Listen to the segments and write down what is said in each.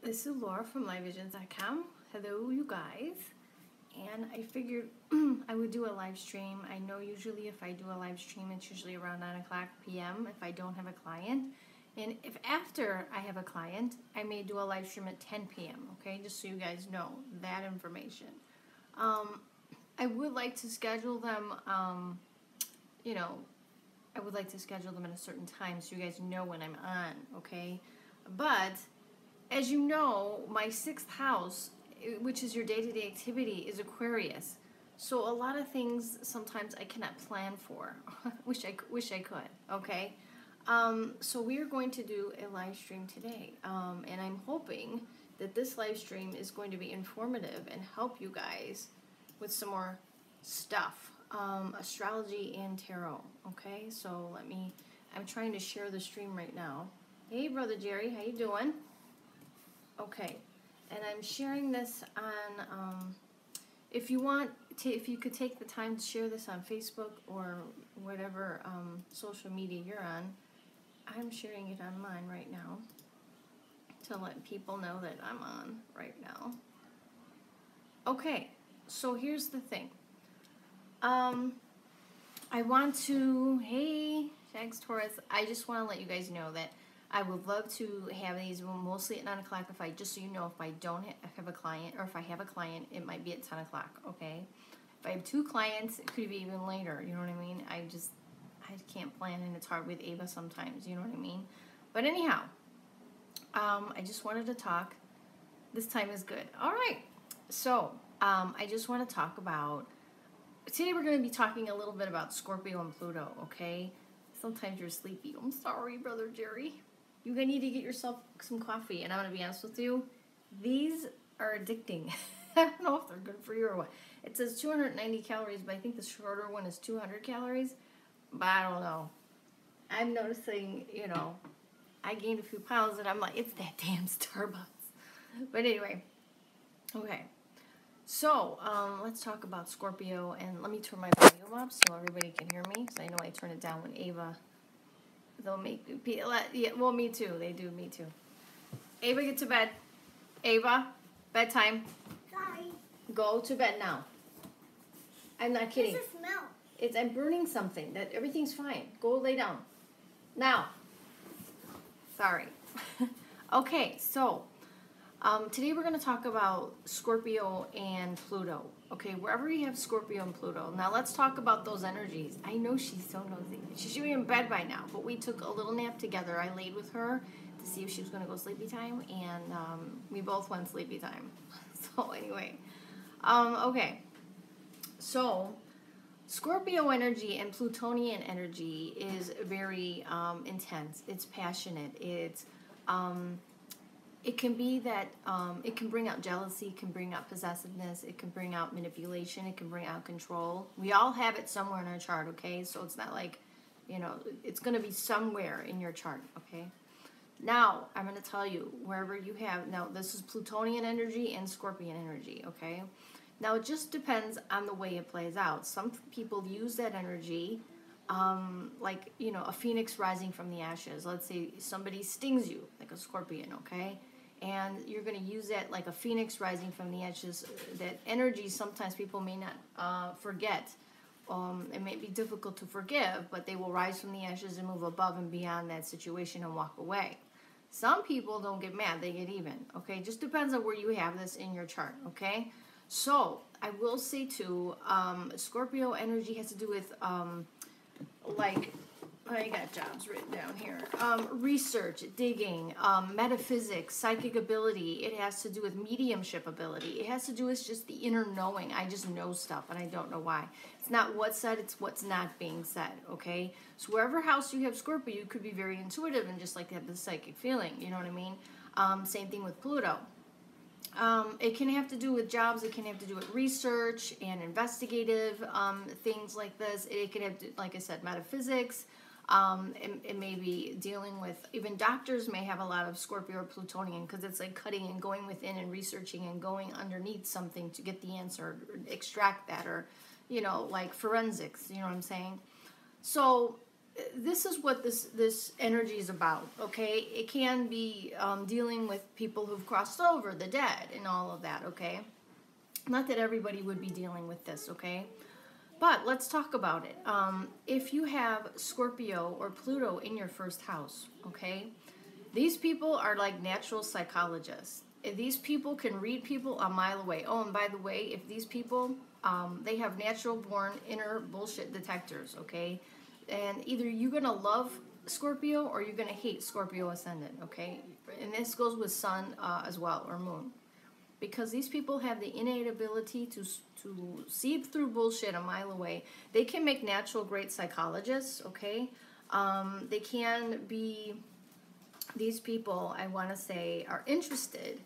This is Laura from LiveVisions.com. Hello, you guys. And I figured I would do a live stream. I know usually if I do a live stream, it's usually around 9 o'clock p.m. if I don't have a client. And if after I have a client, I may do a live stream at 10 p.m., okay? Just so you guys know that information. I would like to schedule them, I would like to schedule them at a certain time so you guys know when I'm on, okay? But as you know, my 6th house, which is your day-to-day activity, is Aquarius. So a lot of things sometimes I cannot plan for. wish I could, okay? So we are going to do a live stream today. And I'm hoping that this live stream is going to be informative and help you guys with some more stuff. Astrology and tarot, okay? So I'm trying to share the stream right now. Hey, Brother Jerry, how you doing? Okay, and I'm sharing this on, if you could take the time to share this on Facebook or whatever social media you're on. I'm sharing it on mine right now to let people know that I'm on right now. Okay, so here's the thing. I want to, hey, Shags Taurus, I just want to let you guys know that I would love to have these mostly at 9 o'clock just so you know if I don't have a client, or if I have a client, it might be at 10 o'clock, okay? If I have 2 clients, it could be even later, you know what I mean? I can't plan, and it's hard with Ava sometimes, you know what I mean? But anyhow, I just wanted to talk. This time is good. All right, so I just want to talk about, today we're going to be talking a little bit about Scorpio and Pluto, okay? Sometimes you're sleepy. I'm sorry, Brother Jerry. You're going to need to get yourself some coffee. And I'm going to be honest with you, these are addicting. I don't know if they're good for you or what. It says 290 calories, but I think the shorter one is 200 calories. But I don't know. I'm noticing, I gained a few pounds, and I'm like, it's that damn Starbucks. But anyway, okay. So, let's talk about Scorpio, and let me turn my volume up so everybody can hear me, because I know I turn it down when Ava, they'll make, yeah, well, me too, they do, me too. Ava, get to bed. Ava, bedtime. Sorry. Go to bed now. I'm not kidding. What's the smell? I'm burning something, everything's fine. Go lay down. Now. Sorry. Okay, so, today we're going to talk about Scorpio and Pluto. Okay, wherever you have Scorpio and Pluto. Now let's talk about those energies. I know she's so nosy. She should be in bed by now, but we took a little nap together. I laid with her to see if she was going to go sleepy time, and we both went sleepy time. So anyway, okay. So Scorpio energy and Plutonian energy is very intense. It's passionate. It can be that it can bring out jealousy, it can bring out possessiveness, it can bring out manipulation, it can bring out control. We all have it somewhere in our chart, okay? So it's not like, it's going to be somewhere in your chart, okay? Now, I'm going to tell you, wherever you have, now this is Plutonian energy and Scorpion energy, okay? Now, it just depends on the way it plays out. Some people use that energy like, a phoenix rising from the ashes. Let's say somebody stings you, like a scorpion, okay? And you're going to use that like a phoenix rising from the ashes. That energy, sometimes people may not forget. It may be difficult to forgive, but they will rise from the ashes and move above and beyond that situation and walk away. Some people don't get mad, they get even, okay? Just depends on where you have this in your chart, okay? So, I will say too, Scorpio energy has to do with, like, I got jobs written down here. Research, digging, metaphysics, psychic ability. It has to do with mediumship ability. It has to do with just the inner knowing. I just know stuff, and I don't know why. It's not what's said, it's what's not being said, okay? So wherever house you have Scorpio, you could be very intuitive and just like have the psychic feeling, you know what I mean? Same thing with Pluto. It can have to do with jobs, it can have to do with research and investigative things like this. It can have to, like I said, metaphysics. It may be dealing with, even doctors may have a lot of Scorpio or Plutonian, because it's like cutting and going within and researching and going underneath something to get the answer, or extract that, or, like forensics, you know what I'm saying? So this is what this energy is about, okay? It can be dealing with people who've crossed over, the dead, and all of that, okay? Not that everybody would be dealing with this, okay? But let's talk about it. If you have Scorpio or Pluto in your first house, okay? These people are like natural psychologists. If these people can read people a mile away. Oh, and by the way, if these people, they have natural born inner bullshit detectors, okay? And either you're going to love Scorpio or you're going to hate Scorpio Ascendant, okay? And this goes with Sun as well, or Moon. Because these people have the innate ability to see through bullshit a mile away. They can make natural great psychologists, okay? They can be, these people, I want to say, are interested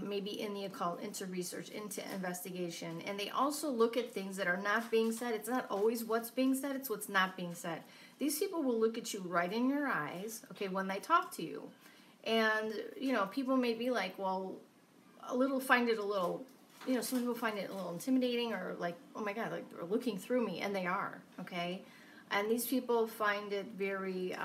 maybe in the occult, into research, into investigation. And they also look at things that are not being said. It's not always what's being said, it's what's not being said. These people will look at you right in your eyes, okay, when they talk to you. And, you know, people may be like, well, find it a little, you know, some people find it a little intimidating, or like, oh my God, like they're looking through me, and they are, okay? And these people find it very,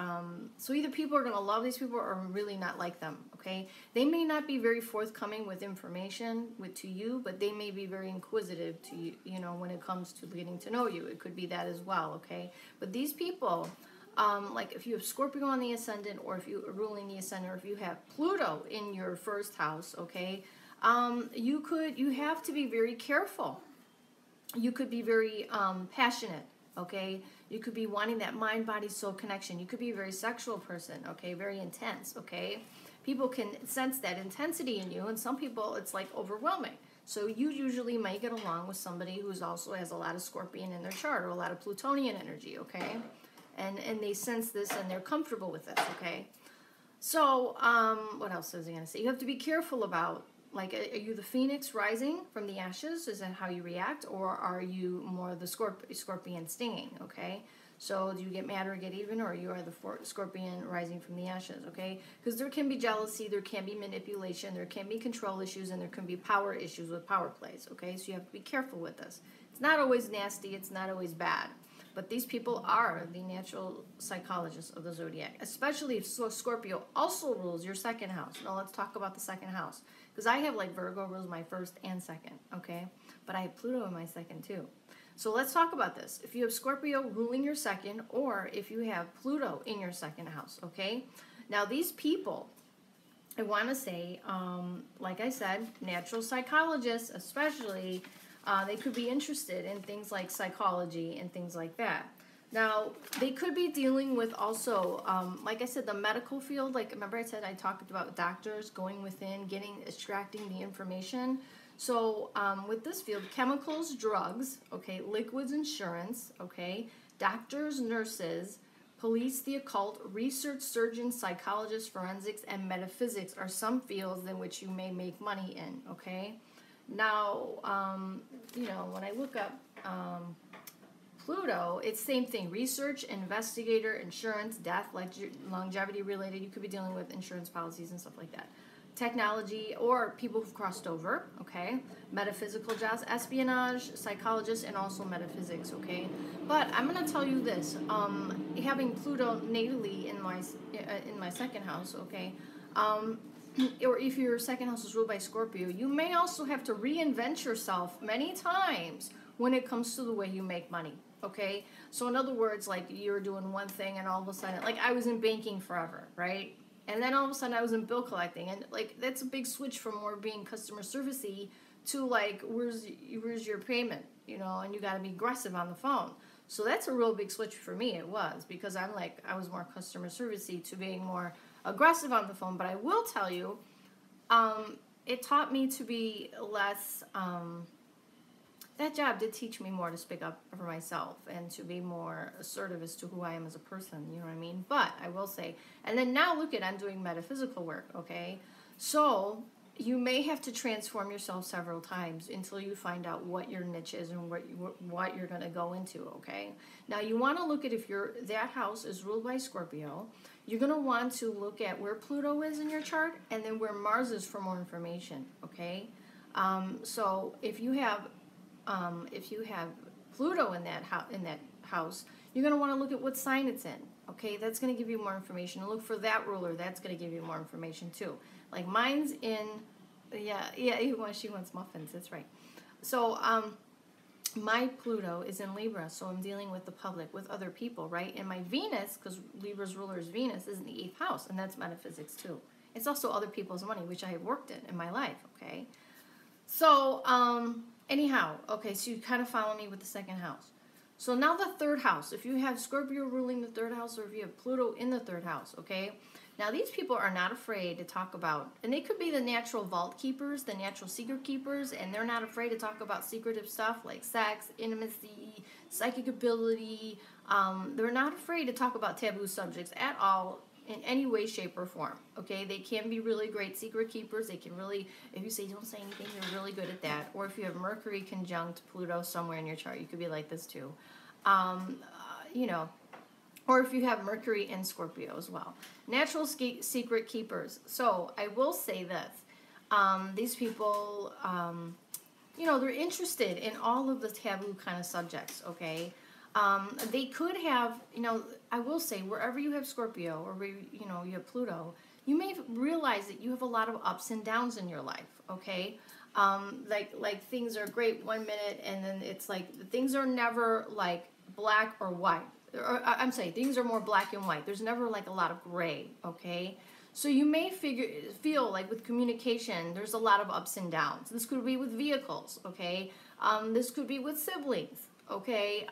so either people are going to love these people or really not like them, okay? They may not be very forthcoming with information to you, but they may be very inquisitive to you, you know, when it comes to getting to know you. It could be that as well, okay? But these people, like if you have Scorpio on the Ascendant, or if you are ruling the Ascendant, or if you have Pluto in your first house, okay, you have to be very careful. You could be very passionate, okay? You could be wanting that mind-body-soul connection. You could be a very sexual person, okay? Very intense, okay? People can sense that intensity in you, and some people, it's like overwhelming. So you usually may get along with somebody who's also has a lot of Scorpion in their chart, or a lot of Plutonian energy, okay? And they sense this, and they're comfortable with this, okay? So, what else was I going to say? You have to be careful about, like, are you the phoenix rising from the ashes? Is that how you react? Or are you more the scorpion stinging, okay? So do you get mad or get even, or you are the scorpion rising from the ashes, okay? Because there can be jealousy, there can be manipulation, there can be control issues, and there can be power issues with power plays, okay? So you have to be careful with this. It's not always nasty, it's not always bad. But these people are the natural psychologists of the zodiac, especially if Scorpio also rules your second house. Now let's talk about the second house. Because I have, like, Virgo rules my first and second, okay? But I have Pluto in my second too. So let's talk about this. If you have Scorpio ruling your second, or if you have Pluto in your second house, okay? Now these people, I want to say, like I said, natural psychologists especially, they could be interested in things like psychology and things like that. Now, they could be dealing with also, like I said, the medical field. Like, remember I said I talked about doctors going within, extracting the information. So, with this field, chemicals, drugs, okay, liquids, insurance, okay, doctors, nurses, police, the occult, research, surgeons, psychologists, forensics, and metaphysics are some fields in which you may make money in, okay? Now, you know, when I look up Pluto, it's same thing. Research, investigator, insurance, death, like longevity related. You could be dealing with insurance policies and stuff like that. Technology, or people who've crossed over, okay? Metaphysical jobs, espionage, psychologists, and also metaphysics, okay? But I'm going to tell you this. Having Pluto natally in my second house, okay? Or if your second house is ruled by Scorpio, you may also have to reinvent yourself many times when it comes to the way you make money, okay? So in other words, like, you're doing one thing and all of a sudden, like, I was in banking forever, right? And then all of a sudden I was in bill collecting, and like, that's a big switch from more being customer servicey to like, where's your payment, you know, and you got to be aggressive on the phone. So that's a real big switch for me. It was, because I was more customer servicey to being more aggressive on the phone. But I will tell you, it taught me to be less, that job did teach me more to speak up for myself and to be more assertive as to who I am as a person, you know what I mean? But I will say, and then now look at, I'm doing metaphysical work, okay? So you may have to transform yourself several times until you find out what your niche is and what you're going to go into, okay? Now you want to look at, if that house is ruled by Scorpio, you're going to want to look at where Pluto is in your chart and then where Mars is for more information, okay? So if you have Pluto in that house, You're going to want to look at what sign it's in. Okay, that's going to give you more information. And look for that ruler. That's going to give you more information too. Like mine's in, yeah, she wants muffins. That's right. So, my Pluto is in Libra, so I'm dealing with the public, with other people, right? And my Venus, because Libra's ruler is Venus, is in the 8th house, and that's metaphysics too. It's also other people's money, which I have worked in my life, okay? So, anyhow, okay, so you kind of follow me with the 2nd house. So now the 3rd house, if you have Scorpio ruling the 3rd house, or if you have Pluto in the 3rd house, okay? Now these people are not afraid to talk about, and they could be the natural vault keepers, the natural secret keepers, and they're not afraid to talk about secretive stuff like sex, intimacy, psychic ability. They're not afraid to talk about taboo subjects at all in any way, shape, or form, okay? They can be really great secret keepers. They can really, if you say don't say anything, they're really good at that. Or if you have Mercury conjunct Pluto somewhere in your chart, you could be like this too. You know, or if you have Mercury in Scorpio as well. Natural secret keepers. So I will say this. These people, you know, they're interested in all of the taboo kind of subjects, okay? They could have, you know, I will say, wherever you have Scorpio or where, you know, you have Pluto, you may realize that you have a lot of ups and downs in your life, okay? Like things are great one minute, and then it's like things are never like black or white. Or, I'm saying things are more black and white. There's never like a lot of gray, okay? So you may feel like with communication, there's a lot of ups and downs. This could be with vehicles, okay? This could be with siblings, okay?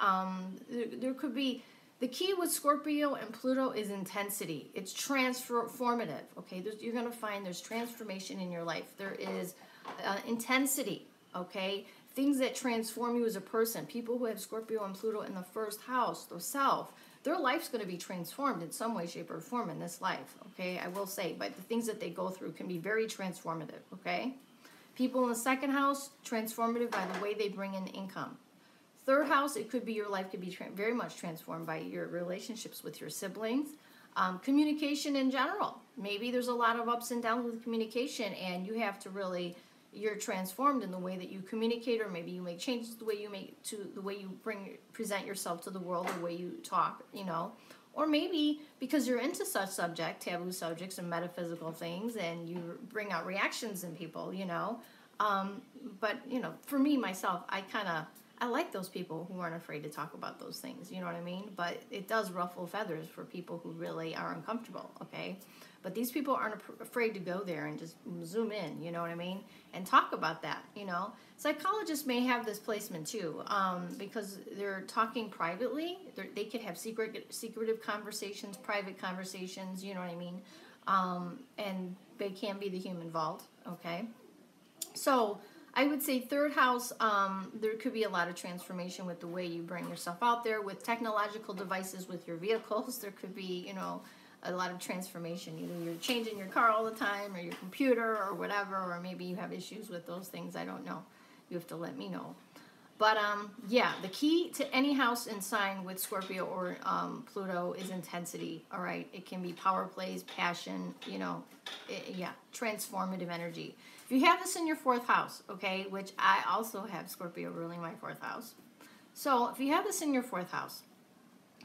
There could be, the key with Scorpio and Pluto is intensity. It's transformative, okay? You're going to find there's transformation in your life. There is intensity, okay? Things that transform you as a person. People who have Scorpio and Pluto in the 1st house, the self, their life's going to be transformed in some way, shape, or form in this life, okay? I will say, but the things that they go through can be very transformative, okay? People in the 2nd house, transformative by the way they bring in income. 3rd house, it could be your life could be very much transformed by your relationships with your siblings. Communication in general. Maybe there's a lot of ups and downs with communication, and you have to really, you're transformed in the way that you communicate, or maybe you make changes the way you make to the way you present yourself to the world, the way you talk, you know. Or maybe because you're into such taboo subjects and metaphysical things, and you bring out reactions in people, you know. But, you know, for me, myself, I like those people who aren't afraid to talk about those things, you know what I mean? But it does ruffle feathers for people who really are uncomfortable, okay? But these people aren't afraid to go there and just zoom in, you know what I mean? And talk about that, you know? Psychologists may have this placement too, because they're talking privately. They could have secretive conversations, private conversations, you know what I mean? And they can be the human vault, okay? So I would say 3rd house, there could be a lot of transformation with the way you bring yourself out there, with technological devices, with your vehicles. There could be, you know, a lot of transformation. Either you're changing your car all the time, or your computer, or whatever, or maybe you have issues with those things. I don't know. You have to let me know. But, yeah, the key to any house and sign with Scorpio or Pluto is intensity, all right? It can be power plays, passion, you know, yeah, transformative energy. If you have this in your 4th house, okay, which I also have Scorpio ruling my 4th house. So if you have this in your 4th house,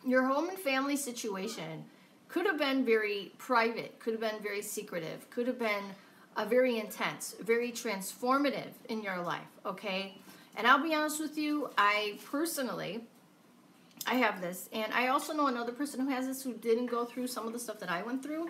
your home and family situation could have been very private, could have been very secretive, could have been very intense, very transformative in your life, okay? And I'll be honest with you, I have this, and I also know another person who has this who didn't go through some of the stuff that I went through.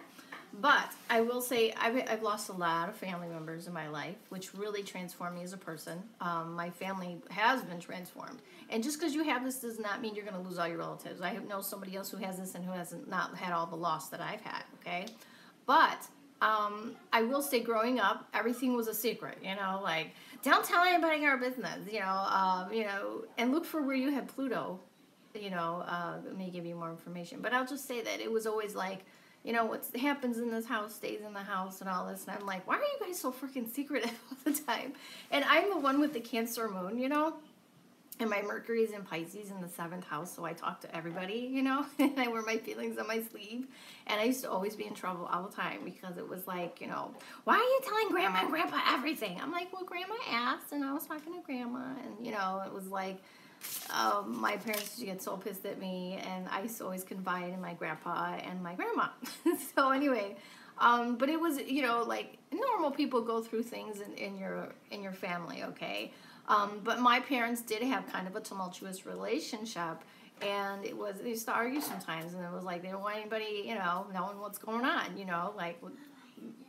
But I will say I've lost a lot of family members in my life, which really transformed me as a person. My family has been transformed. And just because you have this does not mean you're going to lose all your relatives. I know somebody else who has this and who hasn't not had all the loss that I've had, okay? But I will say growing up, everything was a secret, you know, like, don't tell anybody our business, you know, and look for where you have Pluto, you know, it may give you more information. But I'll just say that it was always like, you know, what happens in this house stays in the house and all this. And I'm like, why are you guys so freaking secretive all the time? And I'm the one with the Cancer moon, you know, and my Mercury is in Pisces in the 7th house. So I talk to everybody, you know, and I wear my feelings on my sleeve. And I used to always be in trouble all the time because it was like, you know, why are you telling Grandma and Grandpa everything? I'm like, well, Grandma asked, and I was talking to Grandma, and, you know, it was like, My parents used to get so pissed at me, and I used to always confide in my grandpa and my grandma. So anyway, but it was, you know, like normal people go through things in your family, okay? But my parents did have kind of a tumultuous relationship, and they used to argue sometimes, and it was like they don't want anybody, you know, knowing what's going on, you know, like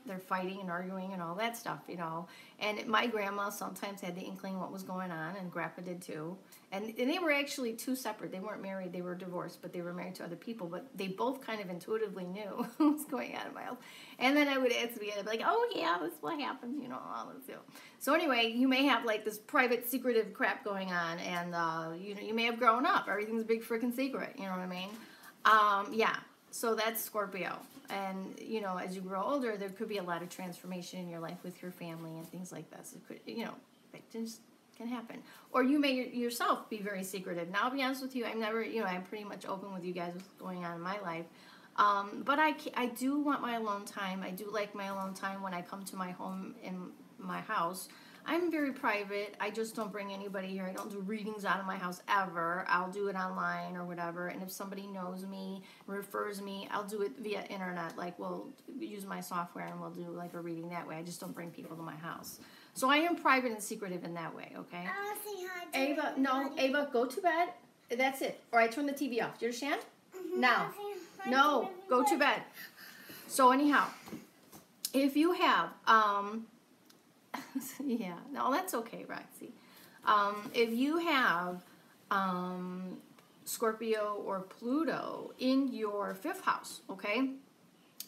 they're fighting and arguing and all that stuff, you know. And my grandma sometimes had the inkling what was going on, and grandpa did too. And they were actually two separate. They weren't married, they were divorced, but they were married to other people. But they both kind of intuitively knew what was going on in my house. And then I would ask me, I'd be like, oh yeah, this is what happens, you know, all this, you know. So anyway, you may have like this private, secretive crap going on, and you know, you may have grown up. Everything's a big freaking secret, you know what I mean? Yeah. So that's Scorpio. And, you know, as you grow older, there could be a lot of transformation in your life with your family and things like this. It could, you know, it just can happen. Or you may yourself be very secretive. Now, I'll be honest with you, I'm never, you know, I'm pretty much open with you guys what's going on in my life. But I do want my alone time. I do like my alone time when I come to my home in my house. I'm very private. I just don't bring anybody here. I don't do readings out of my house ever. I'll do it online or whatever. And if somebody knows me, refers me, I'll do it via internet. Like, we'll use my software and we'll do like a reading that way. I just don't bring people to my house. So I am private and secretive in that way, okay? I want to say hi to Ava, no, Ava, go to bed. That's it. Or I turn the TV off. Do you understand? Mm-hmm. Now. No, go to bed. So anyhow, if you have... yeah, no, that's okay, Roxy. If you have Scorpio or Pluto in your 5th house, okay?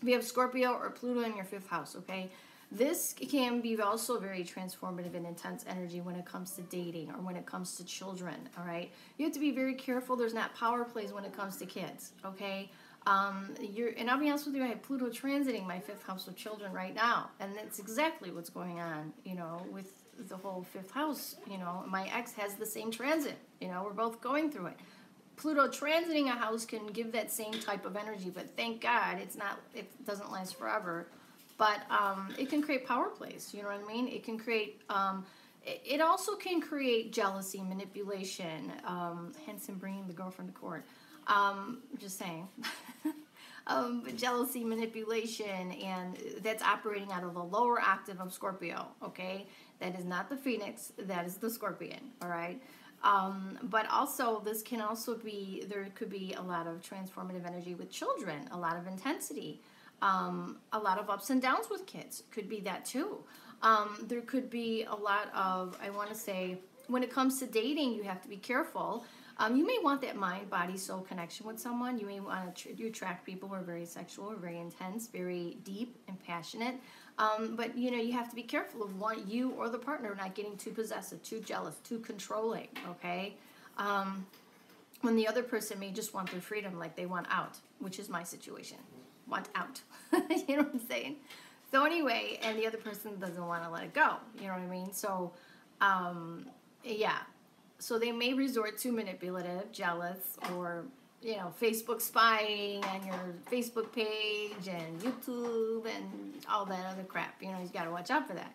If you have Scorpio or Pluto in your 5th house, okay? This can be also very transformative and intense energy when it comes to dating or when it comes to children, all right? You have to be very careful there's not power plays when it comes to kids, okay? And I'll be honest with you, I have Pluto transiting my 5th house of children right now, and that's exactly what's going on, you know, with the whole 5th house. You know, my ex has the same transit, you know, we're both going through it. Pluto transiting a house can give that same type of energy, but thank God it doesn't last forever. But it can create power plays, you know what I mean? It can create, it also can create jealousy, manipulation, hence him bringing the girlfriend to court. Just saying. Jealousy, manipulation, and that's operating out of the lower octave of Scorpio, okay? That is not the Phoenix, that is the Scorpion, all right? But also, this can also be, there could be a lot of transformative energy with children, a lot of intensity, a lot of ups and downs with kids. Could be that too. There could be a lot of, I want to say, when it comes to dating, you have to be careful. You may want that mind, body, soul connection with someone. You may want to attract people who are very sexual, or very intense, very deep and passionate. But, you know, you have to be careful of you or the partner not getting too possessive, too jealous, too controlling, okay? When the other person may just want their freedom, like they want out, which is my situation. Want out. You know what I'm saying? So anyway, and the other person doesn't want to let it go. You know what I mean? So, yeah. So they may resort to manipulative, jealous, or, you know, Facebook spying on your Facebook page and YouTube and all that other crap. You know, you've got to watch out for that.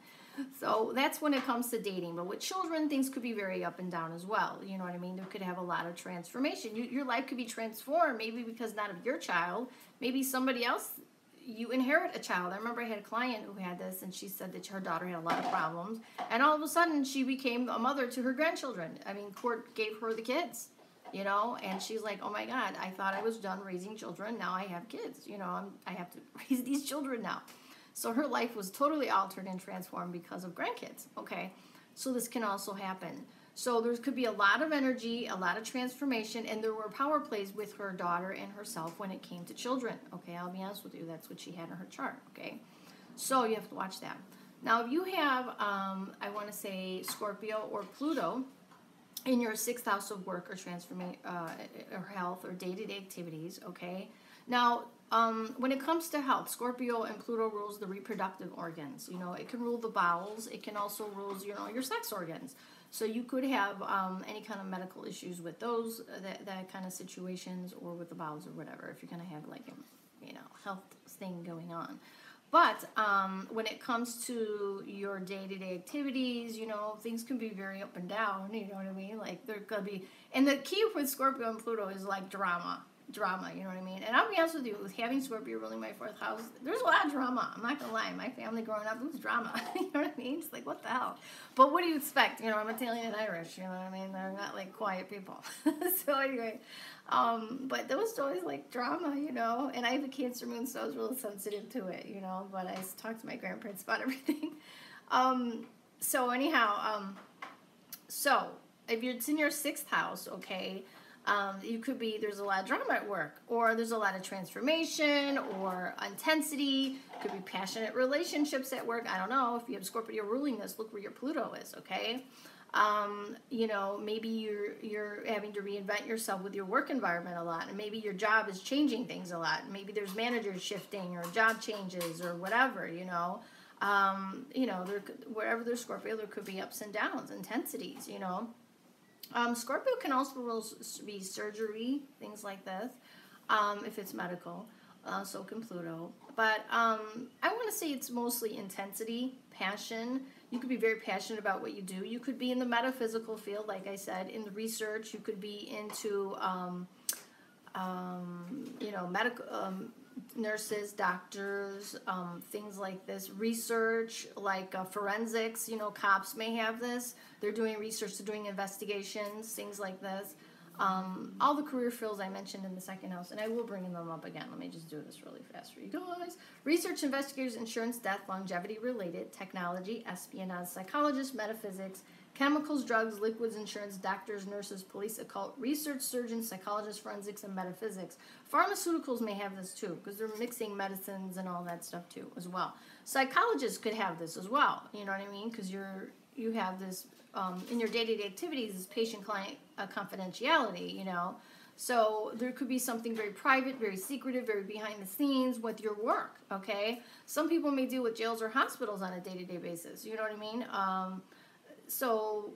So that's when it comes to dating. But with children, things could be very up and down as well. You know what I mean? There could have a lot of transformation. Your life could be transformed, maybe because not of your child, maybe somebody else. You inherit a child. I remember I had a client who had this, and she said that her daughter had a lot of problems, and all of a sudden she became a mother to her grandchildren. I mean, court gave her the kids, you know, and she's like, oh my God, I thought I was done raising children. Now I have kids, you know, I have to raise these children now. So her life was totally altered and transformed because of grandkids, okay? So this can also happen. So there could be a lot of energy, a lot of transformation, and there were power plays with her daughter and herself when it came to children. Okay, I'll be honest with you, that's what she had in her chart, okay? So you have to watch that. Now, if you have, I want to say, Scorpio or Pluto in your 6th house of work or transformation, or health or day-to-day activities, okay? Now, when it comes to health, Scorpio and Pluto rules the reproductive organs. You know, it can rule the bowels. It can also rule, you know, your sex organs. So you could have any kind of medical issues with those, that kind of situations, or with the bowels or whatever, if you're going to have like a, you know, health thing going on. But when it comes to your day-to-day activities, you know, things can be very up and down, you know what I mean? Like, there could be, and the key with Scorpio and Pluto is like drama, you know what I mean? And I'll be honest with you, with having Scorpio ruling my 4th house, there's a lot of drama. I'm not gonna lie. My family growing up, it was drama. You know what I mean? It's like, what the hell? But what do you expect? You know, I'm Italian and Irish. You know what I mean? They're not like quiet people. So anyway, but there was always like drama, you know. And I have a Cancer moon, so I was really sensitive to it, you know. But I talked to my grandparents about everything. So anyhow, so if it's in your 6th house, okay. You could be, there's a lot of drama at work, or there's a lot of transformation or intensity. Could be passionate relationships at work. I don't know. If you have Scorpio ruling this, look where your Pluto is, okay? You know, maybe you're having to reinvent yourself with your work environment a lot, and maybe your job is changing things a lot. Maybe there's managers shifting or job changes or whatever, you know. You know, wherever there's Scorpio, there could be ups and downs, intensities, you know. Scorpio can also be surgery, things like this, if it's medical. So can Pluto. But I want to say it's mostly intensity, passion. You could be very passionate about what you do. You could be in the metaphysical field, like I said, in the research. You could be into, you know, medical nurses, doctors, things like this. Research, like forensics, you know, cops may have this. They're doing research, they're doing investigations, things like this. All the career fields I mentioned in the 2nd house, and I will bring them up again. Let me just do this really fast for you guys. Research, investigators, insurance, death, longevity related, technology, espionage, psychologists, metaphysics, chemicals, drugs, liquids, insurance, doctors, nurses, police, occult, research, surgeons, psychologists, forensics, and metaphysics. Pharmaceuticals may have this too, because they're mixing medicines and all that stuff too, as well. Psychologists could have this as well, you know what I mean? Because you have this, in your day-to-day activities, is patient-client confidentiality, you know? So there could be something very private, very secretive, very behind the scenes with your work, okay? Some people may deal with jails or hospitals on a day-to-day basis, you know what I mean? So,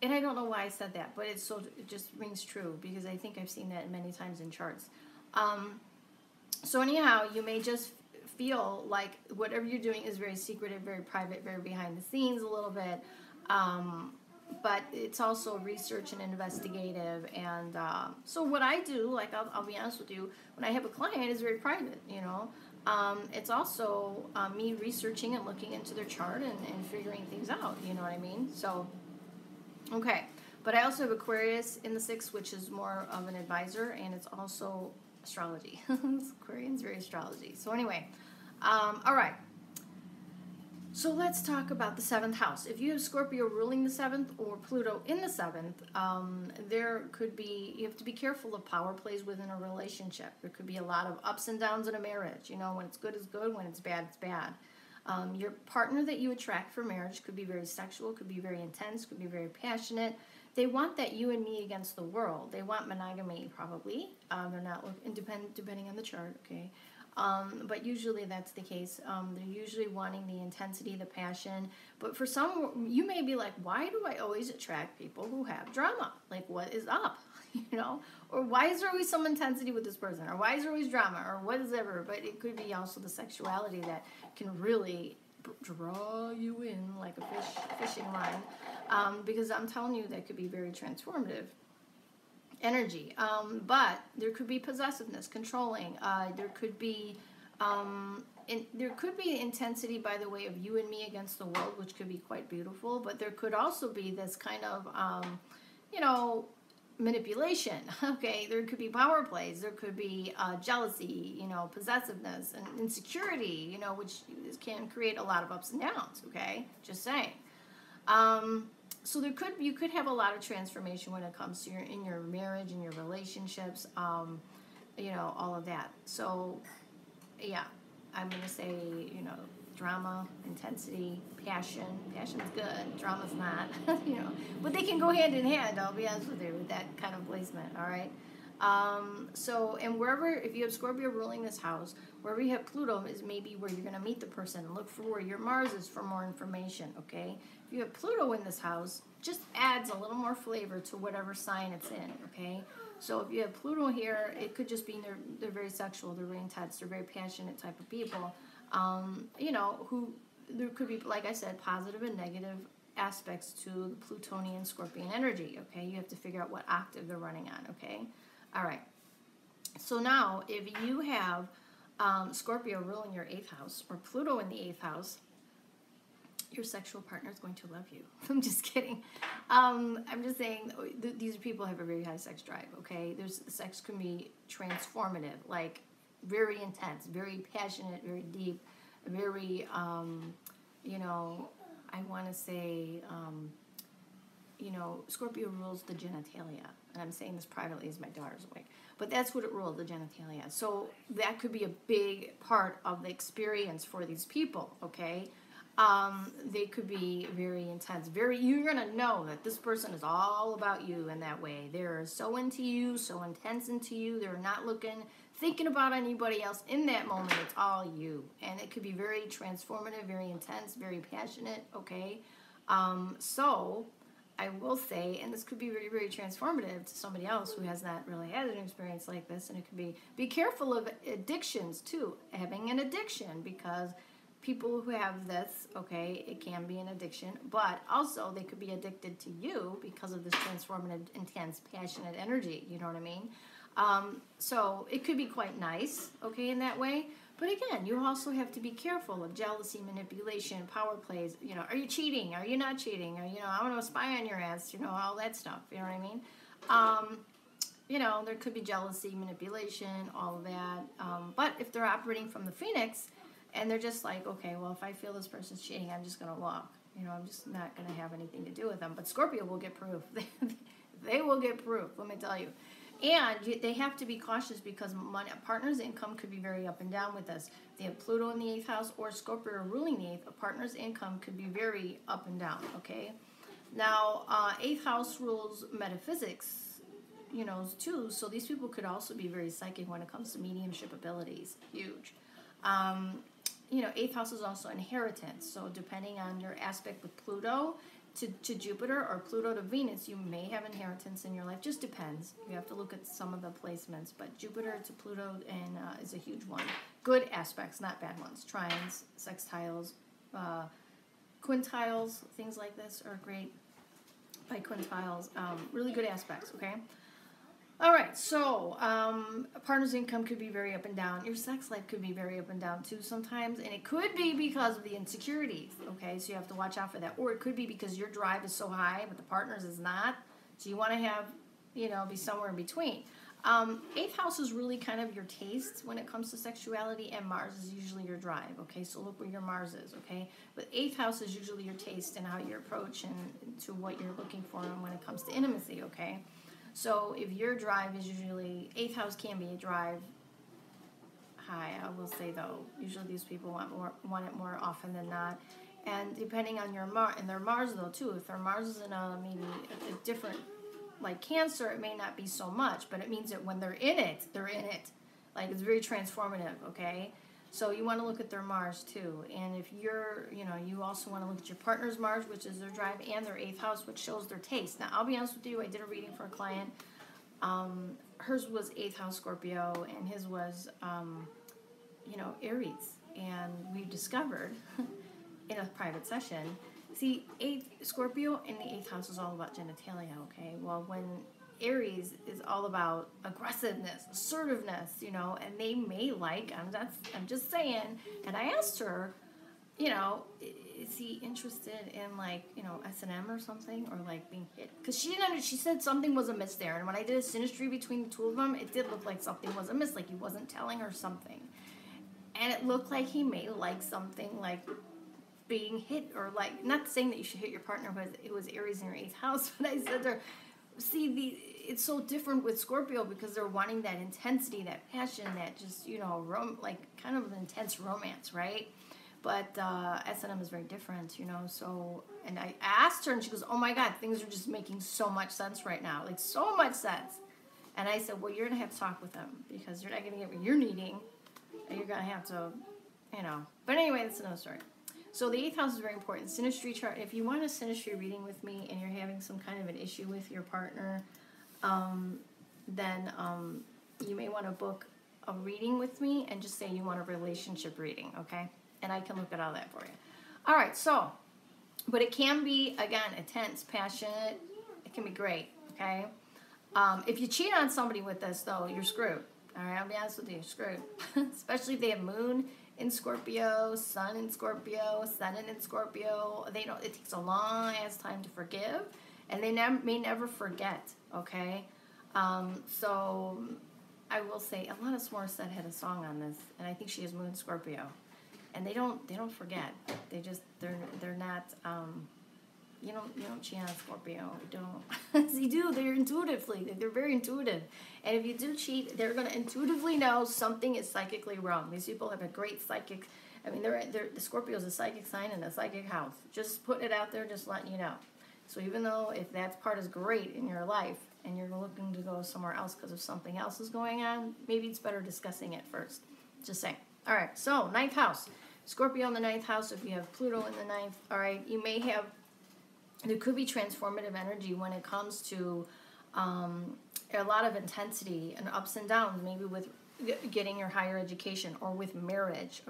and I don't know why I said that, but it just rings true, because I think I've seen that many times in charts. So anyhow, you may just feel like whatever you're doing is very secretive, very private, very behind the scenes a little bit. But it's also research and investigative. And so what I do, like I'll be honest with you, when I have a client, is very private, you know. It's also me researching and looking into their chart and figuring things out, you know what I mean? So, okay. But I also have Aquarius in the 6th, which is more of an advisor, and it's also astrology. Aquarian's very astrology. So anyway, all right. So let's talk about the 7th house. If you have Scorpio ruling the 7th or Pluto in the 7th, there could be, you have to be careful of power plays within a relationship. There could be a lot of ups and downs in a marriage. You know, when it's good, it's good. When it's bad, it's bad. Your partner that you attract for marriage could be very sexual, could be very intense, could be very passionate. They want that you and me against the world. They want monogamy, probably. They're not depending on the chart, okay? But usually that's the case. They're usually wanting the intensity, the passion. But for some, you may be like, why do I always attract people who have drama? Like, what is up? You know? Or why is there always some intensity with this person? Or why is there always drama? Or whatever. But it could be also the sexuality that can really draw you in like a fishing line. Because I'm telling you, that could be very transformative energy. But there could be possessiveness, controlling. There could be intensity by the way of you and me against the world, which could be quite beautiful. But there could also be this kind of, you know, manipulation. Okay, there could be power plays. There could be jealousy, you know, possessiveness and insecurity, you know, which can create a lot of ups and downs. Okay, just saying. So you could have a lot of transformation when it comes to in your marriage and your relationships, you know, all of that. So, yeah, I'm going to say, you know, drama, intensity, passion. Passion's good, drama's not, you know. But they can go hand in hand, I'll be honest with you, with that kind of placement, all right? So, and wherever, if you have Scorpio ruling this house, wherever you have Pluto is maybe where you're going to meet the person. Look for where your Mars is for more information, okay? If you have Pluto in this house, just adds a little more flavor to whatever sign it's in, okay? So if you have Pluto here, it could just be they're very sexual, they're very intense, they're very passionate type of people. You know, who there could be, like I said, positive and negative aspects to the Plutonian Scorpion energy. Okay, you have to figure out what octave they're running on. Okay, all right. So now, if you have Scorpio ruling your 8th house or Pluto in the 8th house, your sexual partner is going to love you. I'm just kidding. I'm just saying these people have a very high sex drive, okay? Sex can be transformative, like very intense, very passionate, very deep, very, you know, I want to say, you know, Scorpio rules the genitalia. And I'm saying this privately as my daughter's awake. But that's what it rules, the genitalia. So that could be a big part of the experience for these people, okay? They could be very intense. You're going to know that this person is all about you in that way. They're so into you, so intense into you. They're not thinking about anybody else in that moment. It's all you. And it could be very transformative, very intense, very passionate, okay? So I will say, and this could be very, very transformative to somebody else who has not really had an experience like this, and it could be careful of addictions too, having an addiction, because people who have this, okay, it can be an addiction, but also they could be addicted to you because of this transformative, intense, passionate energy, you know what I mean? So it could be quite nice, okay, in that way. But again, you also have to be careful of jealousy, manipulation, power plays. You know, are you cheating? Are you not cheating? Or, you know, I'm going to spy on your ass, you know, all that stuff. You know what I mean? You know, there could be jealousy, manipulation, all of that. But if they're operating from the Phoenix and they're just like, okay, well, if I feel this person's cheating, I'm just going to walk. You know, I'm just not going to have anything to do with them. But Scorpio will get proof. They will get proof, let me tell you. And they have to be cautious because partner's income could be very up and down with this. If they have Pluto in the 8th house or Scorpio ruling the 8th, a partner's income could be very up and down, okay? Now, 8th house rules metaphysics, you know, too. So these people could also be very psychic when it comes to mediumship abilities. Huge. You know, 8th house is also inheritance. So depending on your aspect with Pluto to Jupiter or Pluto to Venus, you may have inheritance in your life. Just depends. You have to look at some of the placements. But Jupiter to Pluto and is a huge one. Good aspects, not bad ones. Trines, sextiles, quintiles, things like this are great. By quintiles, really good aspects, okay? All right, so a partner's income could be very up and down. Your sex life could be very up and down too sometimes, and it could be because of the insecurities, okay? So you have to watch out for that. Or it could be because your drive is so high, but the partner's is not. So you want to have, you know, be somewhere in between. 8th house is really kind of your taste when it comes to sexuality, and Mars is usually your drive, okay? So look where your Mars is, okay? But 8th house is usually your taste and how you approach and to what you're looking for when it comes to intimacy, okay? So if your drive is usually, 8th house can be a drive high, I will say though. Usually these people want it more often than not. And depending on your their Mars though too, if their Mars is in maybe a different, like Cancer, it may not be so much, but it means that when they're in it. Like it's very transformative, okay? So you want to look at their Mars too. And if you're, you know, you also want to look at your partner's Mars, which is their drive, and their 8th house, which shows their taste. Now, I'll be honest with you, I did a reading for a client. Hers was 8th house Scorpio, and his was, you know, Aries. And we discovered in a private session, see, Scorpio in the 8th house is all about genitalia, okay? Well, when Aries is all about aggressiveness, assertiveness, you know, and they may like, I'm just saying, and I asked her, you know, is he interested in like, you know, S&M or something, or like being hit? Because she said something was amiss there, and when I did a synastry between the two of them, it did look like something was amiss, like he wasn't telling her something. And it looked like he may like something like being hit, or like, not saying that you should hit your partner, but it was Aries in your 8th house, but I said to her, see, it's so different with Scorpio because they're wanting that intensity, that passion, that just, you know, like kind of an intense romance, right? But S&M is very different, you know, so, and I asked her and she goes, oh my God, things are just making so much sense right now, like so much sense. And I said, well, you're going to have to talk with them because you're not going to get what you're needing, and you're going to have to, you know. But anyway, that's another story. So the 8th house is very important. Synastry chart, if you want a synastry reading with me and you're having some kind of an issue with your partner, then you may want to book a reading with me and just say you want a relationship reading, okay? And I can look at all that for you. All right, so, but it can be, again, intense, passionate. It can be great, okay? If you cheat on somebody with this, though, you're screwed. All right, I'll be honest with you, you're screwed. Especially if they have moon in Scorpio, sun in Scorpio, ascendant in Scorpio. They don't. It takes a long ass time to forgive, and they may never forget. Okay, so I will say Alanis Morissette had a song on this, and I think she has moon Scorpio, and they don't forget. They're not. You don't cheat on Scorpio. You don't. You do. They're intuitively. They're very intuitive. And if you do cheat, they're going to intuitively know something is psychically wrong. These people have a great psychic. I mean, the Scorpio is a psychic sign in a psychic house. Just putting it out there, just letting you know. So even though if that part is great in your life and you're looking to go somewhere else because of something else is going on, maybe it's better discussing it first. Just saying. All right. So 9th house. Scorpio in the 9th house. If you have Pluto in the 9th, all right, you may have. There could be transformative energy when it comes to a lot of intensity and ups and downs, maybe with getting your higher education or with marriage.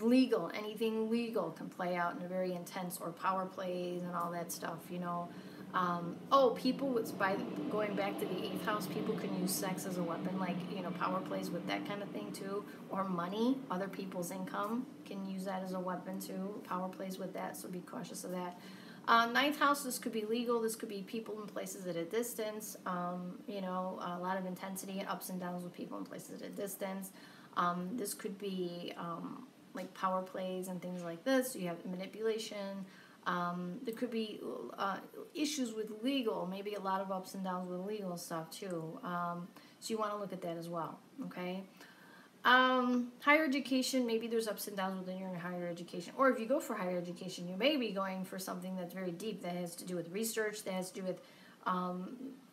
Legal, anything legal can play out in a very intense, or power plays and all that stuff, you know. People, by going back to the 8th house, people can use sex as a weapon, like, you know, power plays with that kind of thing too, or money, other people's income can use that as a weapon too, power plays with that, so be cautious of that. 9th house, this could be legal, this could be people and places at a distance, you know, a lot of intensity and ups and downs with people and places at a distance. This could be like power plays and things like this. You have manipulation. There could be issues with legal, maybe a lot of ups and downs with legal stuff too. So you want to look at that as well, okay? Higher education, maybe there's ups and downs within your higher education. Or if you go for higher education, you may be going for something that's very deep, that has to do with research, that has to do with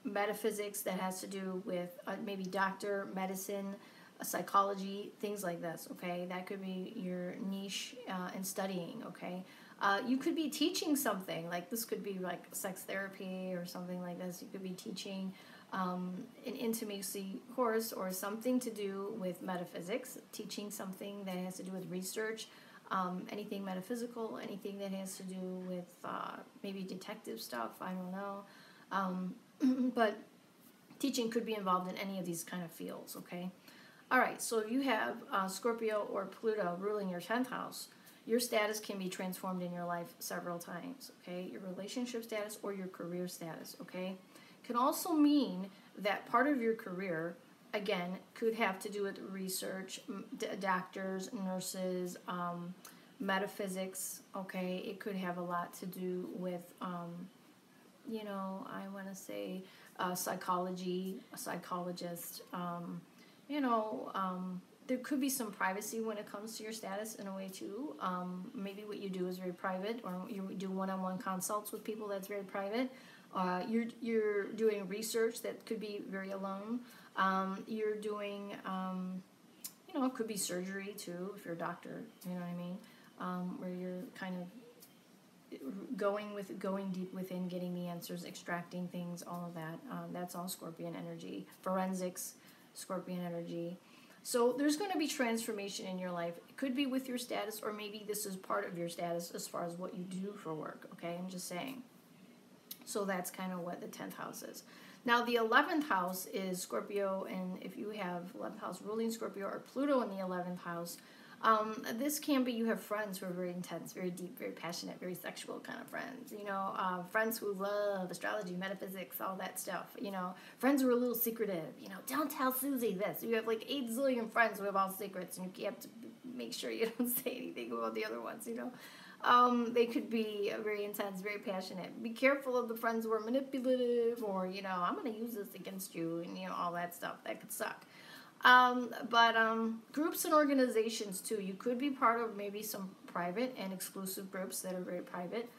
metaphysics, that has to do with maybe doctor, medicine, psychology, things like this, okay? That could be your niche in studying, okay? You could be teaching something, like this could be like sex therapy or something like this. You could be teaching an intimacy course or something to do with metaphysics, teaching something that has to do with research, anything metaphysical, anything that has to do with maybe detective stuff, I don't know. But teaching could be involved in any of these kind of fields, okay? All right, so if you have Scorpio or Pluto ruling your 10th house, your status can be transformed in your life several times, okay? Your relationship status or your career status, okay? Can also mean that part of your career, again, could have to do with research, doctors, nurses, metaphysics, okay? It could have a lot to do with, you know, I want to say psychology, a psychologist, you know, there could be some privacy when it comes to your status in a way too. Maybe what you do is very private, or you do one-on-one consults with people that's very private. You're doing research that could be very alone. You're doing, you know, it could be surgery too if you're a doctor. You know what I mean? Where you're kind of going deep within, getting the answers, extracting things, all of that. That's all Scorpion energy. Forensics, Scorpion energy. So there's going to be transformation in your life. It could be with your status, or maybe this is part of your status as far as what you do for work, okay? I'm just saying. So that's kind of what the 10th house is. Now, the 11th house is Scorpio, and if you have 11th house ruling Scorpio or Pluto in the 11th house, this can be, you have friends who are very intense, very deep, very passionate, very sexual kind of friends, you know, friends who love astrology, metaphysics, all that stuff, you know, friends who are a little secretive, you know, don't tell Susie this. You have like 8 zillion friends who have all secrets, and you have to make sure you don't say anything about the other ones, you know. They could be very intense, very passionate. Be careful of the friends who are manipulative, or, you know, I'm going to use this against you, and, you know, all that stuff. That could suck. But groups and organizations too. You could be part of maybe some private and exclusive groups that are very private.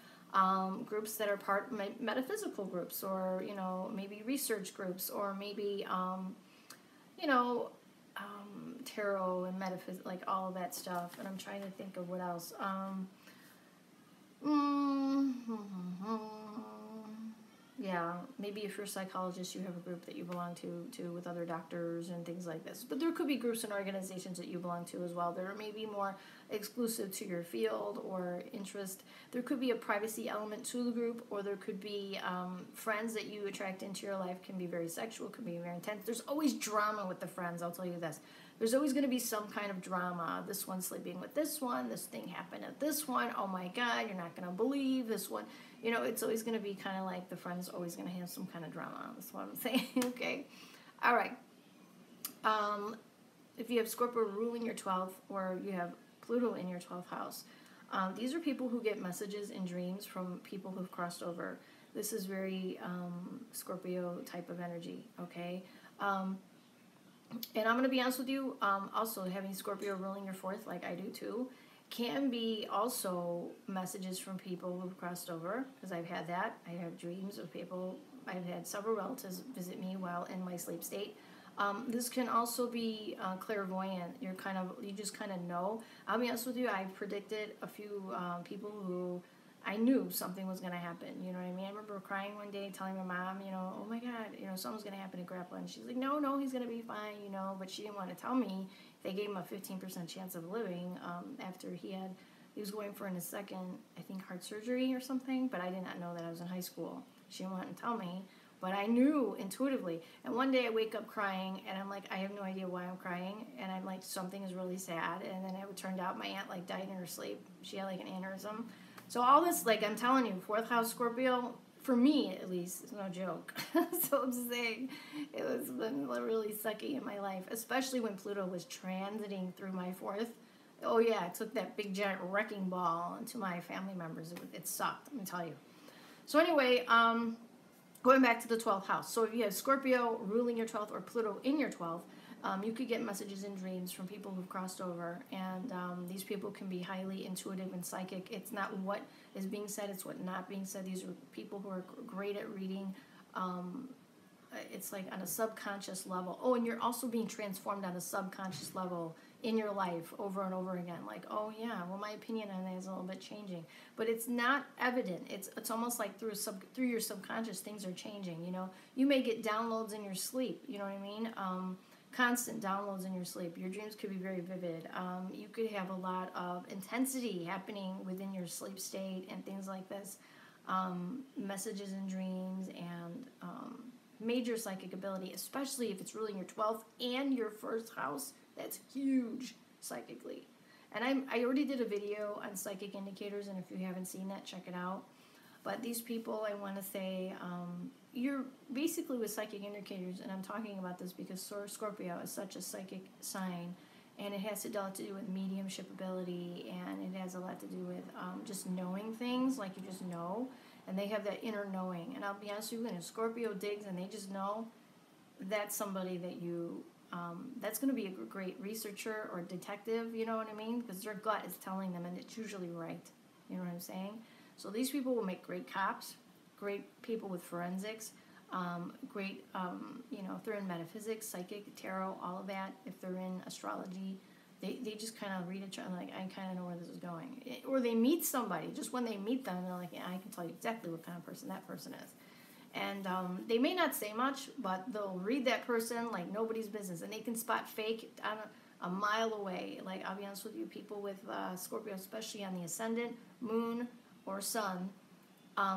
Groups that are part metaphysical groups, or, you know, maybe research groups, or maybe, you know, tarot and metaphysics, like all of that stuff. And I'm trying to think of what else. Yeah, maybe if you're a psychologist, you have a group that you belong to with other doctors and things like this. But there could be groups and organizations that you belong to as well. There may be more exclusive to your field or interest. There could be a privacy element to the group, or there could be friends that you attract into your life can be very sexual, could be very intense. There's always drama with the friends, I'll tell you this. There's always going to be some kind of drama. This one's sleeping with this one. This thing happened at this one. Oh my God, you're not going to believe this one. You know, it's always going to be kind of like the friend's always going to have some kind of drama. That's what I'm saying. Okay. All right. If you have Scorpio ruling your 12th, or you have Pluto in your 12th house, these are people who get messages in dreams from people who've crossed over. This is very Scorpio type of energy. Okay. And I'm going to be honest with you, also having Scorpio ruling your 4th, like I do too, can be also messages from people who've crossed over, because I've had that. I have dreams of people. I've had several relatives visit me while in my sleep state. This can also be clairvoyant. You just kind of know. I'll be honest with you, I've predicted a few people who I knew something was going to happen. You know what I mean? I remember crying one day, telling my mom, you know, oh my God, you know, something's going to happen to Grandpa. And she's like, no, he's going to be fine, you know. But she didn't want to tell me. They gave him a 15% chance of living after he was going for in his second, I think, heart surgery or something. But I did not know that. I was in high school. She didn't want to tell me. But I knew intuitively. And one day I wake up crying, and I'm like, I have no idea why I'm crying. And I'm like, something is really sad. And then it turned out my aunt, like, died in her sleep. She had, like, an aneurysm. So all this, like, I'm telling you, 4th house Scorpio, for me at least, is no joke. So I'm saying it was been really sucky in my life, especially when Pluto was transiting through my 4th. Oh yeah, it took that big giant wrecking ball into my family members. It sucked, let me tell you. So anyway, going back to the 12th house. So if you have Scorpio ruling your 12th or Pluto in your 12th, you could get messages in dreams from people who've crossed over, and these people can be highly intuitive and psychic. It's not what is being said, it's what not being said. These are people who are great at reading. It's like on a subconscious level. Oh, and you're also being transformed on a subconscious level in your life over and over again. Like, oh yeah, well my opinion on that is a little bit changing, but it's not evident. It's almost like through your subconscious things are changing. You know, you may get downloads in your sleep. You know what I mean? Constant downloads in your sleep. Your dreams could be very vivid. You could have a lot of intensity happening within your sleep state and things like this. Messages in dreams and major psychic ability, especially if it's ruling your 12th and your 1st house. That's huge psychically. And I already did a video on psychic indicators, and if you haven't seen that, check it out. But these people, I want to say, you're basically with psychic indicators, and I'm talking about this because Scorpio is such a psychic sign, and it has a lot to do with mediumship ability, and it has a lot to do with just knowing things, like you just know, and they have that inner knowing. And I'll be honest with you, when a Scorpio digs and they just know, that's somebody that you, that's going to be a great researcher or detective, you know what I mean? Because their gut is telling them, and it's usually right. You know what I'm saying? So these people will make great cops, great people with forensics, great, you know, if they're in metaphysics, psychic, tarot, all of that. If they're in astrology, they just kind of read it and like, I kind of know where this is going. Or they meet somebody. Just when they meet them, they're like, yeah, I can tell you exactly what kind of person that person is. And they may not say much, but they'll read that person like nobody's business. And they can spot fake a mile away. Like, I'll be honest with you, people with Scorpio, especially on the Ascendant, Moon, or Sun,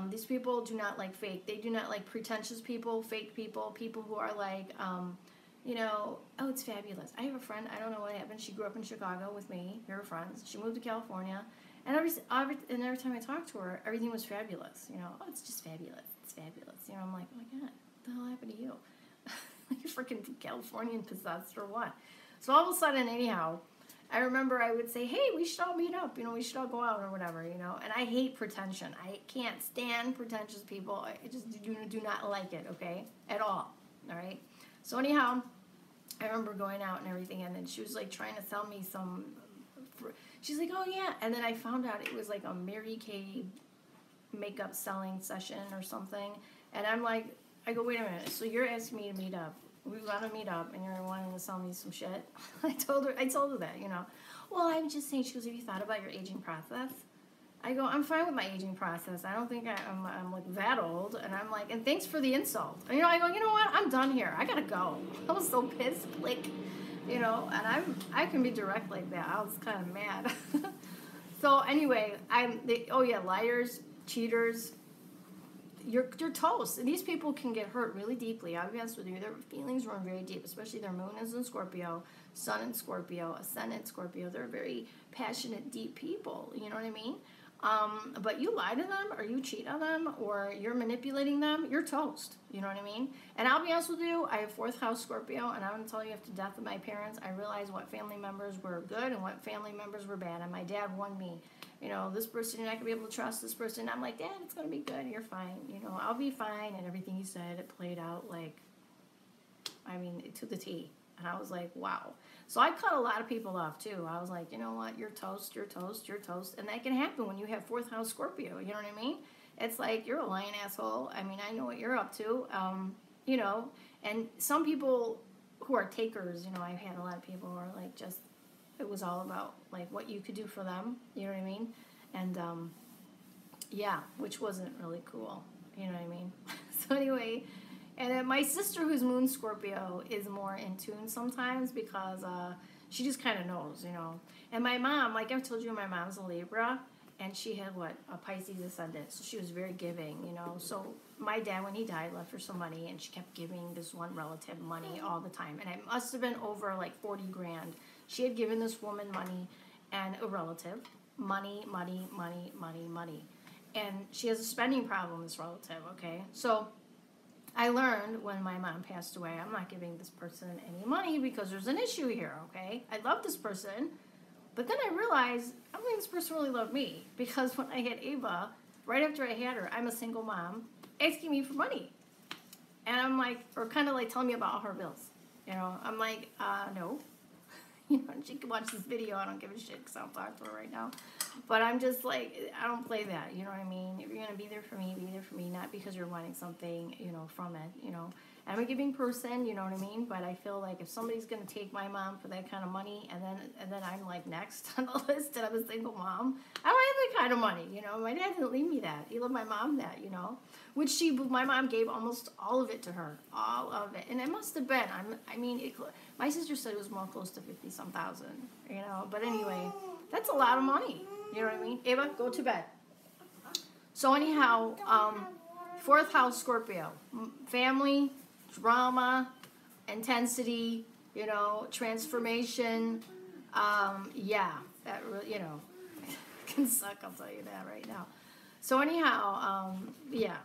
these people do not like fake. They do not like pretentious people, fake people, people who are like, you know, oh, it's fabulous. I have a friend, I don't know what happened. She grew up in Chicago with me. We were friends. She moved to California. And every time I talked to her, everything was fabulous. You know, oh, it's just fabulous. It's fabulous. You know, I'm like, oh my God, what the hell happened to you? Like a freaking Californian possessed or what? So all of a sudden, anyhow, I remember I would say, hey, we should all meet up. You know, we should all go out or whatever, you know. And I hate pretension. I can't stand pretentious people. I just do not like it, okay, at all right? So anyhow, I remember going out and everything, and then she was like trying to sell me some. She's like, oh yeah, and then I found out it was like a Mary Kay makeup selling session or something, and I'm like, I go, wait a minute, so you're asking me to meet up? We want to meet up, and you're wanting to sell me some shit? I told her that, you know. Well, I'm just saying. She goes, have you thought about your aging process? I go, I'm fine with my aging process. I don't think I'm like that old. And I'm like, and thanks for the insult. And, you know, I go, you know what? I'm done here. I gotta go. I was so pissed, like, you know, and I can be direct like that. I was kind of mad. So anyway, oh yeah, liars, cheaters. You're toast. And these people can get hurt really deeply. I'll be honest with you. Their feelings run very deep, especially their moon is in Scorpio, sun in Scorpio, ascendant Scorpio. They're very passionate, deep people. You know what I mean? But you lie to them, or you cheat on them, or you're manipulating them, you're toast. You know what I mean? And I'll be honest with you, I have 4th house Scorpio, and I'm going to tell you, after the death of my parents, I realized what family members were good and what family members were bad. And my dad won me. You know, this person you're not going to be able to trust, this person. I'm like, Dad, it's going to be good. You're fine. You know, I'll be fine. And everything he said, it played out like, I mean, to the T. And I was like, wow. So I cut a lot of people off, too. I was like, you know what? You're toast, you're toast, you're toast. And that can happen when you have 4th house Scorpio. You know what I mean? It's like, you're a lying asshole. I mean, I know what you're up to. You know, and some people who are takers, you know, I've had a lot of people who are like just, it was all about like what you could do for them. You know what I mean? And yeah, which wasn't really cool. You know what I mean? So anyway, and then my sister, who's moon Scorpio, is more in tune sometimes because she just kind of knows, you know. And my mom, like I've told you, my mom's a Libra, and she had a Pisces ascendant, so she was very giving, you know. So my dad, when he died, left her some money, and she kept giving this one relative money all the time. And it must have been over like 40 grand. She had given this woman money, and a relative, money. And she has a spending problem, this relative, okay? So I learned when my mom passed away, I'm not giving this person any money because there's an issue here, okay? I love this person, but then I realized I don't think this person really loved me, because when I had Ava, right after I had her, I'm a single mom, asking me for money. And I'm like, or kind of like telling me about all her bills. You know, I'm like, no. You know, she can watch this video. I don't give a shit because I don't talk to her right now. But I'm just like, I don't play that. You know what I mean? If you're going to be there for me, not because you're wanting something, you know, from it, you know. I'm a giving person, you know what I mean? But I feel like if somebody's going to take my mom for that kind of money, and then I'm like next on the list, and I'm a single mom, I don't have that kind of money, you know. My dad didn't leave me that. He left my mom that, you know. Which my mom gave almost all of it to her. All of it. And it must have been, my sister said it was more close to 50-some thousand, you know. But anyway, that's a lot of money. You know what I mean? Ava, go to bed. So anyhow, 4th house Scorpio. Family, drama, intensity, you know, transformation. Yeah, that really, you know, can suck, I'll tell you that right now. So anyhow, yeah.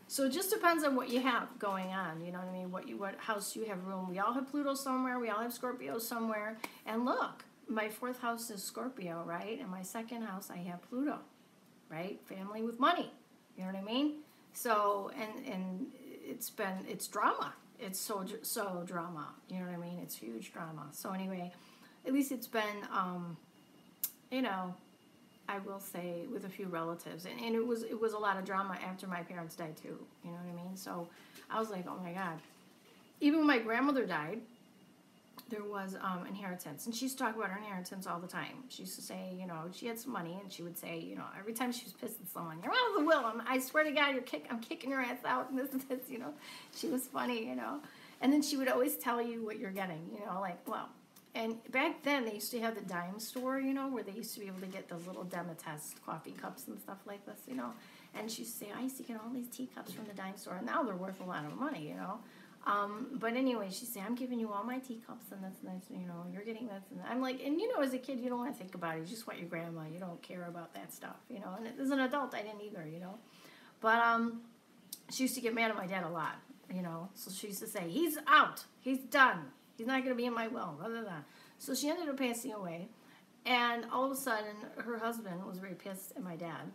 So it just depends on what you have going on, you know what I mean? What house you have room. We all have Pluto somewhere. We all have Scorpio somewhere. And look, my 4th house is Scorpio, right? And my 2nd house, I have Pluto, right? Family with money. You know what I mean? So, and it's drama. It's so drama. You know what I mean? It's huge drama. So anyway, at least it's been, you know, I will say, with a few relatives. And it was a lot of drama after my parents died, too. You know what I mean? So I was like, oh, my God. Even when my grandmother died, there was inheritance. And she used to talk about her inheritance all the time. She used to say, you know, she had some money, and she would say, you know, every time she was pissed at someone, you're out of the will. I swear to God, I'm kicking your ass out, and this and this, you know. She was funny, you know. And then she would always tell you what you're getting, you know, like, well. And back then, they used to have the dime store, you know, where they used to be able to get those little Demetest coffee cups and stuff like this, you know. And she used to say, I used to get all these teacups from the dime store, and now they're worth a lot of money, you know. But anyway, she'd say, I'm giving you all my teacups and this, you know, you're getting this and that. I'm like, and you know, as a kid, you don't want to think about it. You just want your grandma. You don't care about that stuff, you know. And as an adult, I didn't either, you know. But she used to get mad at my dad a lot, you know. So she used to say, he's out. He's done. He's not going to be in my will. Blah, blah, blah. So she ended up passing away. And all of a sudden, her husband was very pissed at my dad.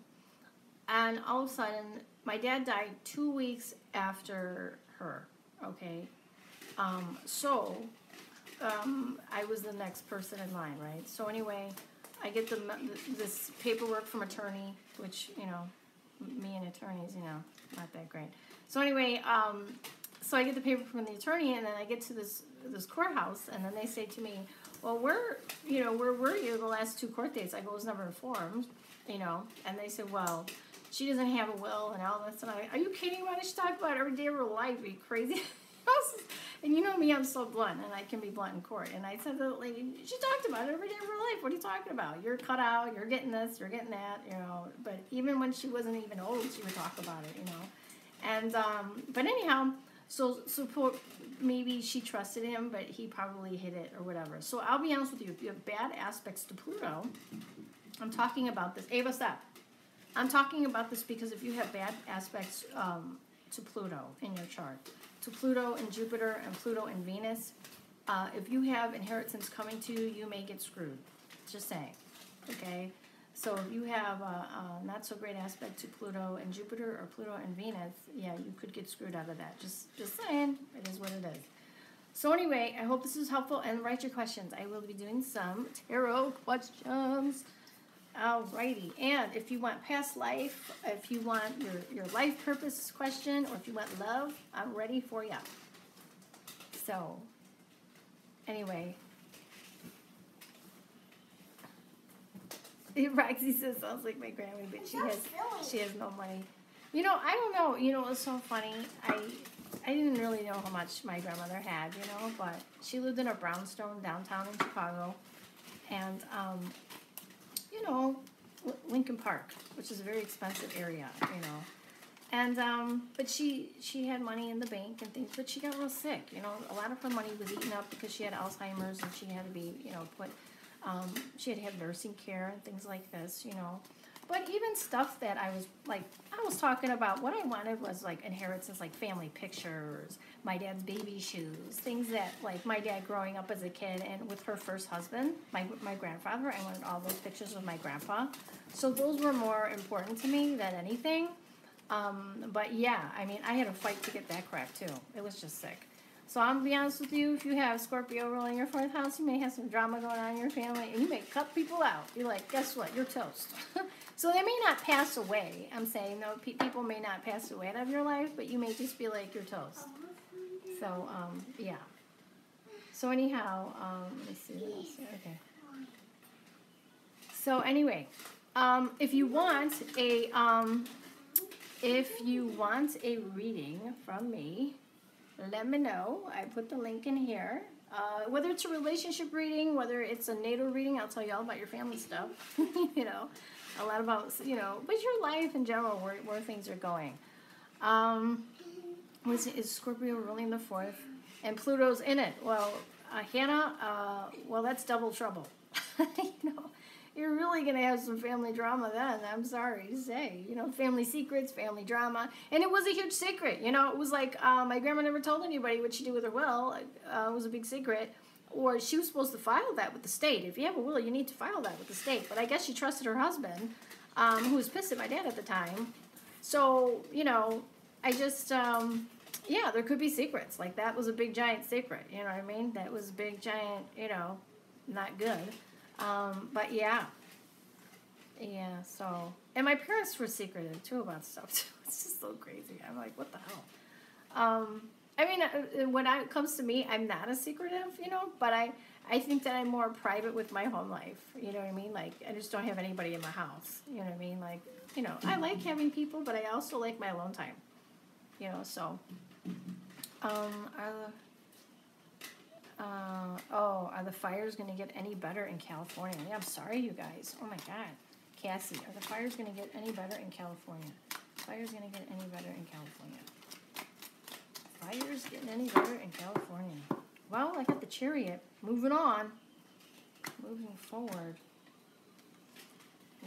And all of a sudden, my dad died 2 weeks after her. Okay, so I was the next person in line, right? So anyway, I get this paperwork from attorney, which, you know, me and attorneys, you know, not that great. So anyway, so I get the paper from the attorney, and then I get to this courthouse, and then they say to me, well, where were you the last 2 court dates? I go, was never informed, and they said, well, she doesn't have a will and all this. And are you kidding? Why did she talk about it every day of her life? Are you crazy? And you know me, I'm so blunt, and I can be blunt in court. And I said to the lady, she talked about it every day of her life. What are you talking about? You're cut out, you're getting this, you're getting that, But even when she wasn't even old, she would talk about it, And, but anyhow, so maybe she trusted him, but he probably hid it or whatever. So I'll be honest with you, if you have bad aspects to Pluto, I'm talking about this. Ava, stop. I'm talking about this because if you have bad aspects to Pluto in your chart, to Pluto and Jupiter and Pluto and Venus, if you have inheritance coming to you, you may get screwed. Just saying, okay? So if you have a not so great aspect to Pluto and Jupiter or Pluto and Venus, yeah, you could get screwed out of that. Just saying, it is what it is. So anyway, I hope this is helpful, and write your questions. I will be doing some tarot questions. Alrighty, and if you want past life, if you want your life purpose question, or if you want love, I'm ready for you. So, anyway. Roxy says, sounds like my grandma, but she has no money. I don't know. It's so funny. I didn't really know how much my grandmother had, but she lived in a brownstone downtown in Chicago, and Lincoln Park, which is a very expensive area, And but she had money in the bank and things, but she got real sick. A lot of her money was eaten up because she had Alzheimer's, and she had to be, she had to have nursing care and things like this, But even stuff that I was talking about, what I wanted was like inheritance, like family pictures, my dad's baby shoes, things that like my dad growing up as a kid and with her first husband, my grandfather, I wanted all those pictures of my grandpa. So those were more important to me than anything. But yeah, I had a fight to get that crap too. It was just sick. So I'm going to be honest with you, if you have Scorpio ruling your 4th house, you may have some drama going on in your family, and you may cut people out. You're like, guess what? You're toast. So they may not pass away. I'm saying, no, people may not pass away out of your life, but you may just be like, you're toast. So, yeah. So anyhow, let me see what else. Okay. So anyway, if you want a reading from me, let me know. I put the link in here. Whether it's a relationship reading, whether it's a natal reading, I'll tell you all about your family stuff. A lot about, but your life in general, where things are going. Is Scorpio ruling the 4th? And Pluto's in it. Well, Hannah, well, that's double trouble. You're really going to have some family drama then, I'm sorry to say. Family secrets, family drama. And it was a huge secret. It was like my grandma never told anybody what she did with her will. It was a big secret. Or she was supposed to file that with the state. If you have a will, you need to file that with the state. But I guess she trusted her husband, who was pissed at my dad at the time. So, I just, yeah, there could be secrets. Like, that was a big, giant secret. You know what I mean? That was a big, giant, not good. But yeah, so, and my parents were secretive too about stuff too. It's just so crazy. I'm like, what the hell? When it comes to me, I'm not as secretive, but I think that I'm more private with my home life. You know what I mean? Like, I just don't have anybody in my house. You know what I mean? Like, I like having people, but I also like my alone time. So, are the fires going to get any better in California? Yeah, I'm sorry, you guys. Oh, my God. Cassie, are the fires going to get any better in California? Fires going to get any better in California? Fires getting any better in California? Well, I got the Chariot. Moving on. Moving forward.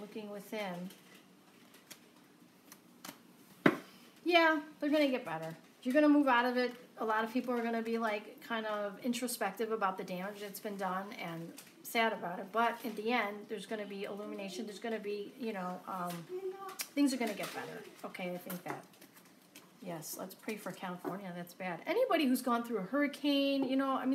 Looking within. Yeah, they're going to get better. You're going to move out of it. A lot of people are going to be like kind of introspective about the damage that's been done and sad about it. But in the end, there's going to be illumination. There's going to be, things are going to get better. Okay, I think that. Yes, let's pray for California. That's bad. Anybody who's gone through a hurricane,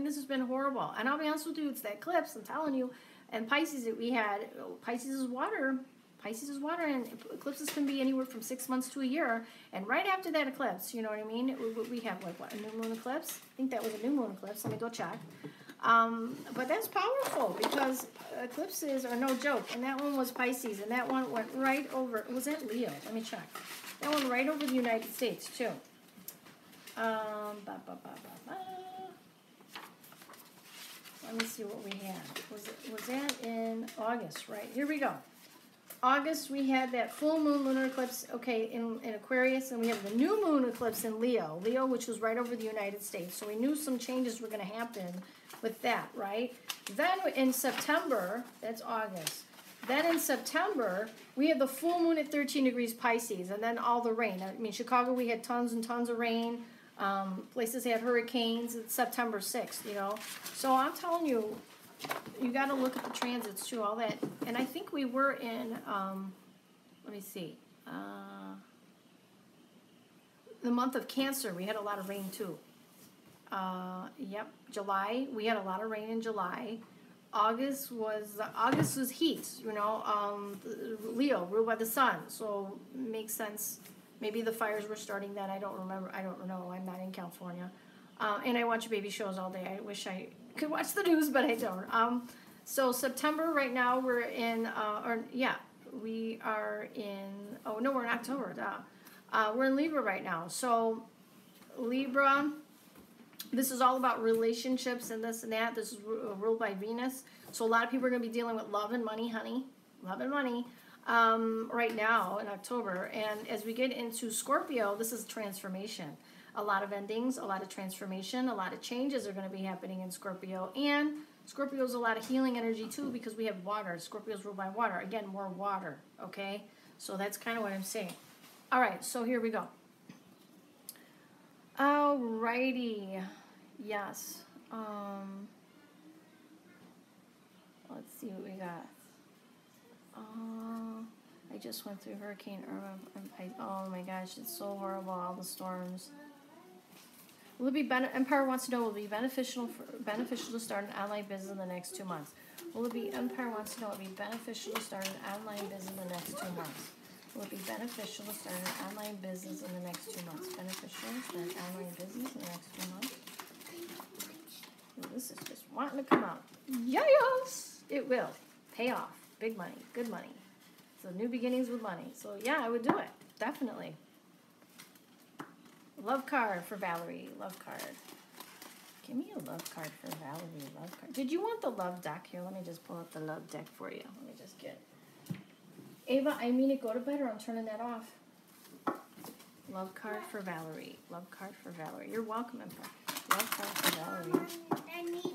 this has been horrible. And I'll be honest with you, it's that eclipse, I'm telling you. And Pisces that we had, Pisces is water. Pisces is water, and eclipses can be anywhere from 6 months to a year. And right after that eclipse, you know what I mean? We have, a new moon eclipse? I think that was a new moon eclipse. Let me go check. But that's powerful because eclipses are no joke. And that one was Pisces, and that one went right over. Was that Leo? Let me check. That one right over the United States too. Let me see what we had. Was that in August, right? Here we go. August, we had that full moon lunar eclipse, okay, in Aquarius, and we have the new moon eclipse in Leo, which was right over the United States. So we knew some changes were going to happen with that, right? Then in September, that's August. Then in September, we had the full moon at 13 degrees Pisces, and then all the rain. I mean, Chicago, we had tons and tons of rain. Places had hurricanes. It's September 6th, you know. So I'm telling you, you got to look at the transits too, all that. And I think we were in, let me see, the month of Cancer, we had a lot of rain too. Yep, July, we had a lot of rain in July. August was heat, you know, Leo, ruled by the sun, so makes sense. Maybe the fires were starting then, I don't remember, I don't know, I'm not in California. And I watch baby shows all day. I wish I could watch the news, but I don't. So September right now we're in, we are in, oh no, we're in October, we're in Libra right now. So Libra, this is all about relationships and this and that. This is ruled by Venus. So a lot of people are going to be dealing with love and money, honey. Love and money right now in October. And as we get into Scorpio, this is transformation. A lot of endings, a lot of transformation, a lot of changes are going to be happening in Scorpio. And Scorpio is a lot of healing energy too because we have water. Scorpio is ruled by water. Again, more water, okay? So that's kind of what I'm saying. All right, so here we go. Alrighty, yes. Let's see what we got. I just went through Hurricane Irma. Oh my gosh, it's so horrible, all the storms. Will it be Empire wants to know, will it be beneficial to start an online business in the next 2 months? Will it be, Empire wants to know, will it be beneficial to start an online business in the next 2 months? Will it be beneficial to start an online business in the next 2 months? Beneficial to start an online business in the next 2 months? Well, this is just wanting to come out. Yes! It will. Pay off. Big money. Good money. So new beginnings with money. So yeah, I would do it. Definitely. Love card for Valerie. Love card. Give me a love card for Valerie. Love card. Did you want the love deck? Here, let me just pull up the love deck for you. Let me just get... Ava, I mean to go to bed or I'm turning that off. Love card for Valerie. Love card for Valerie. You're welcome, Empire. Love card for Valerie.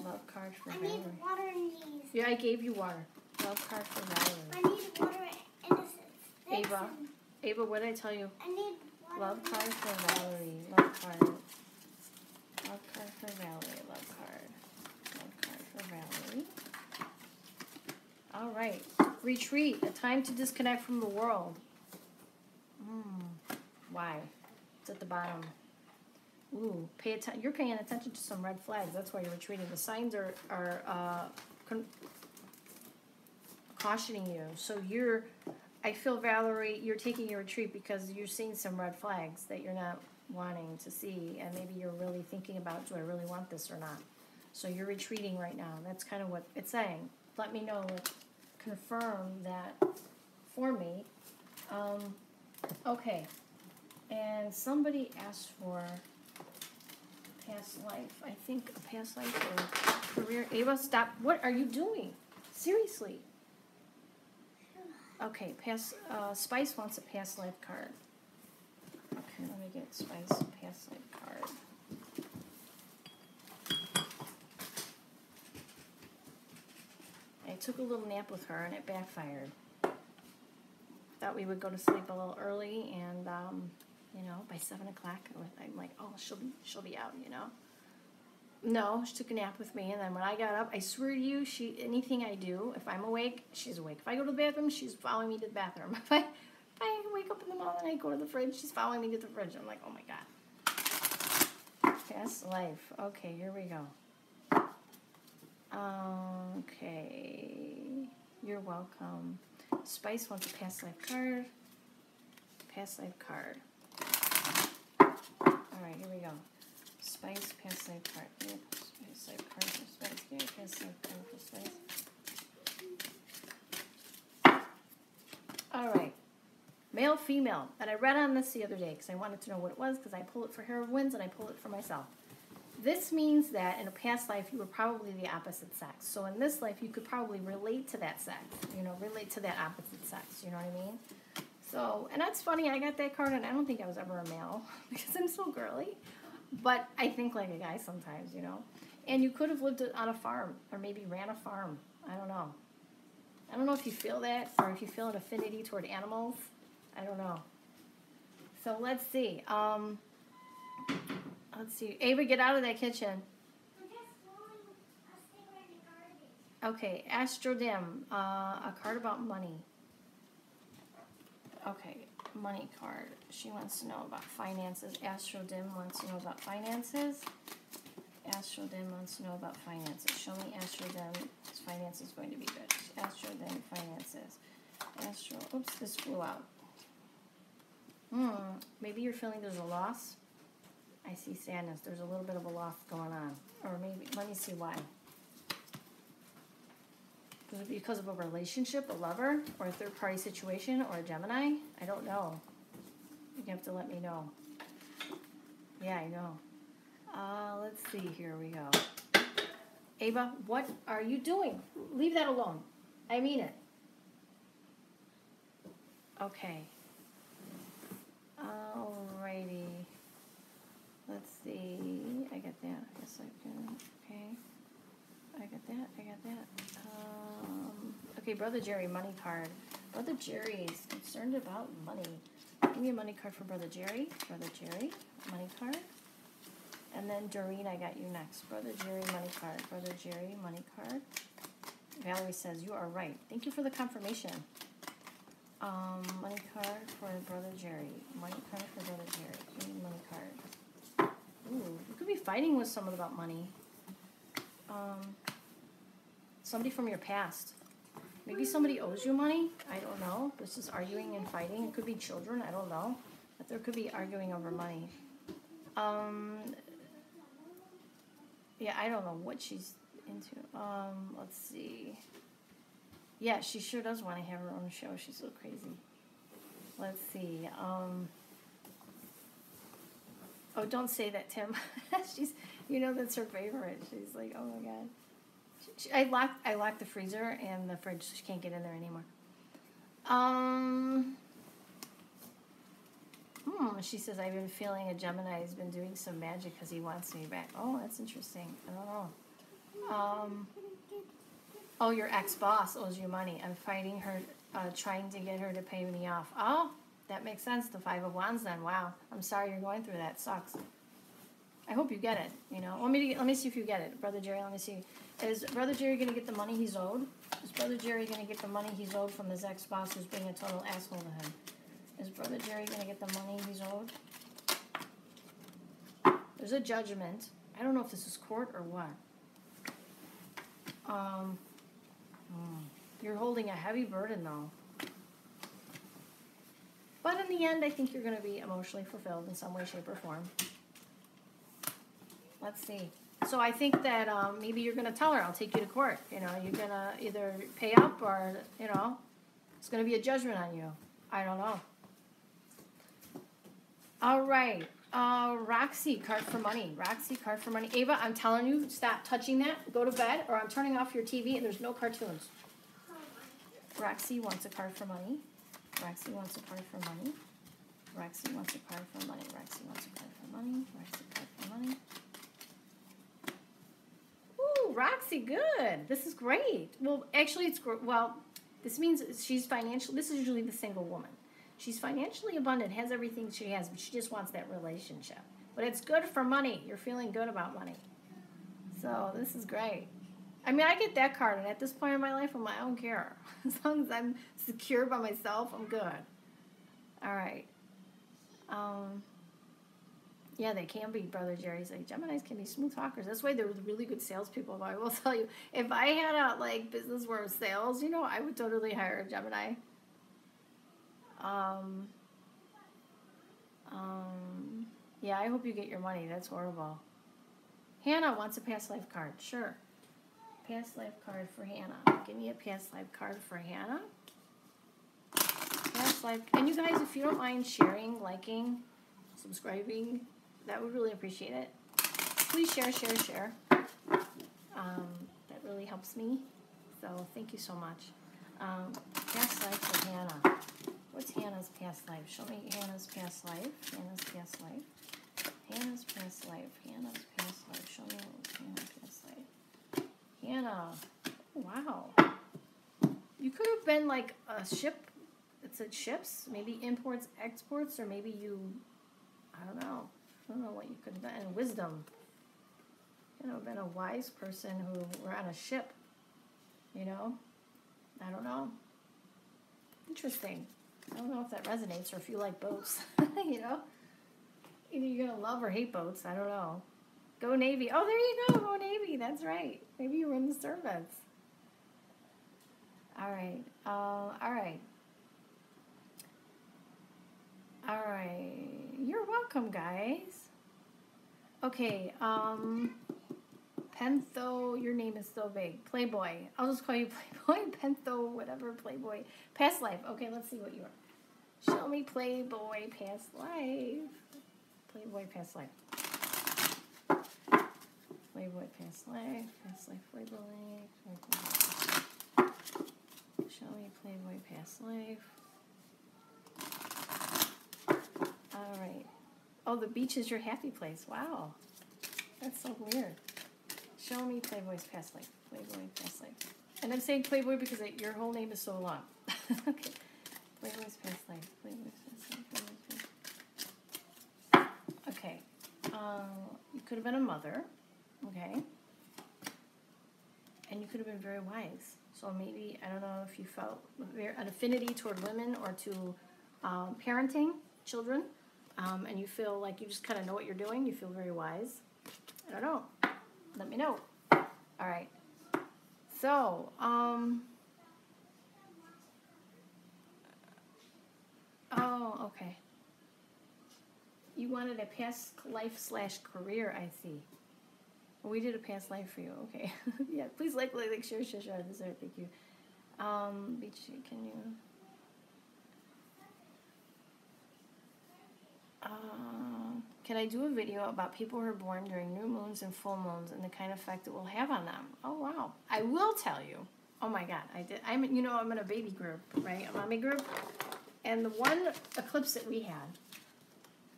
Love card for Valerie. I need water in these. Yeah, I gave you water. Love card for Valerie. I need water in this. Ava, what did I tell you? I need water. Love card for Valerie. Love card. Love card for Valerie. Love card. Love card for Valerie. All right. Retreat. A time to disconnect from the world. Why? It's at the bottom. Ooh, you're paying attention to some red flags. That's why you're retreating. The signs are cautioning you. So I feel, Valerie, you're taking your retreat because you're seeing some red flags that you're not wanting to see, and maybe you're really thinking about, do I really want this or not? So you're retreating right now. That's kind of what it's saying. Let me know, confirm that for me. Okay. And somebody asked for past life. I think a past life or career. Ava, stop. What are you doing? Seriously. Okay, Spice wants a past life card. Okay, let me get Spice a past life card. I took a little nap with her and it backfired. Thought we would go to sleep a little early and, by 7 o'clock, I'm like, oh, she'll be out, No, she took a nap with me, and then when I got up, I swear to you, anything I do, if I'm awake, she's awake. If I go to the bathroom, she's following me to the bathroom. If I wake up in the middle of the night, go to the fridge, she's following me to the fridge. I'm like, oh my God. Past life. Okay, here we go. Okay. You're welcome. Spice wants a past life card. Past life card. All right, here we go. Spice, past life card. Yeah, past life card for spice. Yeah, past life card for spice. All right. Male, female. And I read on this the other day because I wanted to know what it was because I pull it for Hero of Winds and I pull it for myself. This means that in a past life you were probably the opposite sex. So in this life you could probably relate to that sex. You know, relate to that opposite sex. You know what I mean? So, and that's funny. I got that card and I don't think I was ever a male because I'm so girly. But I think like a guy sometimes, you know. And you could have lived on a farm or maybe ran a farm. I don't know. I don't know if you feel that or if you feel an affinity toward animals. I don't know. So let's see. Let's see. Ava, get out of that kitchen. I'm just throwing a sticker in the garbage. Okay, Astrodim. A card about money. Okay, money card. She wants to know about finances. Astrodim wants to know about finances. Astrodim wants to know about finances. Show me Astrodim's finances going to be good. Astrodim finances. Oops, this flew out. Maybe you're feeling there's a loss. I see sadness. There's a little bit of a loss going on. Or maybe, let me see why. Could it be because of a relationship, a lover, or a third-party situation, or a Gemini? I don't know. You have to let me know. Yeah, I know. Let's see. Here we go. Ava, what are you doing? Leave that alone. I mean it. Okay. Alrighty. Let's see. I got that. I guess I can. Okay. I got that. I got that. Okay, Brother Jerry, money card. Brother Jerry is concerned about money. Give me a money card for Brother Jerry. Brother Jerry, money card. And then Doreen, I got you next. Brother Jerry, money card. Brother Jerry, money card. Valerie says, you are right. Thank you for the confirmation. Money card for Brother Jerry. Money card for Brother Jerry. Give me money card. Ooh, you could be fighting with someone about money. Somebody from your past. Maybe somebody owes you money. I don't know. This is arguing and fighting. It could be children. I don't know. But there could be arguing over money. Yeah, I don't know what she's into. Let's see. Yeah, she sure does want to have her own show. She's so crazy. Let's see. Oh, don't say that, Tim. She's, you know, that's her favorite. She's like, oh my God. I locked the freezer and the fridge. She can't get in there anymore. She says, I've been feeling a Gemini has been doing some magic because he wants me back. Oh, that's interesting. I don't know. Oh, your ex-boss owes you money. I'm fighting her, trying to get her to pay me off. Oh, that makes sense. The Five of Wands then. Wow. I'm sorry you're going through that. Sucks. I hope you get it. You know, let me see if you get it. Brother Jerry, let me see. Is Brother Jerry going to get the money he's owed? Is Brother Jerry going to get the money he's owed from his ex-boss who's being a total asshole to him? Is Brother Jerry going to get the money he's owed? There's a judgment. I don't know if this is court or what. You're holding a heavy burden, though. But in the end, I think you're going to be emotionally fulfilled in some way, shape, or form. Let's see. So I think that maybe you're going to tell her, I'll take you to court. You know, you're going to either pay up or, you know, it's going to be a judgment on you. I don't know. All right. Roxy, card for money. Roxy, card for money. Ava, I'm telling you, stop touching that. Go to bed, or I'm turning off your TV and there's no cartoons. Roxy wants a card for money. Roxy wants a card for money. Roxy wants a card for money. Roxy wants a card for money. Roxy, card for money. Ooh, Roxy, good. This is great. Well, actually, this means she's financial. This is usually the single woman. She's financially abundant, has everything she has, but she just wants that relationship. But it's good for money. You're feeling good about money. So this is great. I mean, I get that card, and at this point in my life, I don't care. As long as I'm secure by myself, I'm good. All right. Yeah, they can be, Brother Jerry's like, Geminis can be smooth talkers. That's why they're really good salespeople. But I will tell you, if I had a business where sales, you know, I would totally hire a Gemini. Yeah, I hope you get your money. That's horrible. Hannah wants a past life card. Sure. Past life card for Hannah. Give me a past life card for Hannah. Past life. And you guys, if you don't mind sharing, liking, subscribing, that would really appreciate it. Please share, share, share. That really helps me. So thank you so much. Past life for Hannah. What's Hannah's past life? Show me Hannah's past life. Hannah's past life. Hannah's past life. Hannah's past life. Show me Hannah's past life. Hannah. Oh, wow. You could have been like a ship. It said ships. Maybe imports, exports, or maybe you, I don't know. I don't know what you could have been. And wisdom. You know, been a wise person who were on a ship. You know? I don't know. Interesting. I don't know if that resonates or if you like boats. You know? Either you're going to love or hate boats. I don't know. Go Navy. Oh, there you go. Go Navy. That's right. Maybe you were in the service. All right. All right. All right. You're welcome, guys. Okay. Pentho, your name is so big. Playboy. I'll just call you Playboy. Pentho, whatever, Playboy. Past life. Okay, let's see what you are. Show me Playboy past life. Playboy past life. Playboy past life. Past life Playboy. Playboy. Show me Playboy past life. All right. Oh, the beach is your happy place. Wow. That's so weird. Show me Playboy's past life. Playboy past life. And I'm saying Playboy because your whole name is so long. Okay. Playboy's past life. Playboy's past life. Playboy's past life. Okay. You could have been a mother. Okay. And you could have been very wise. So maybe, I don't know if you felt an affinity toward women or to parenting children. And you feel like you just kind of know what you're doing. You feel very wise. I don't know. Let me know. All right. So, oh, okay. You wanted a past life / career, I see. Well, we did a past life for you. Okay. Yeah, please like, share, share. Thank you. Beach, can you... Can I do a video about people who are born during new moons and full moons and the kind of effect it will have on them? Oh, wow. I will tell you. Oh, my God. I'm in a baby group, right? A mommy group. And the one eclipse that we had,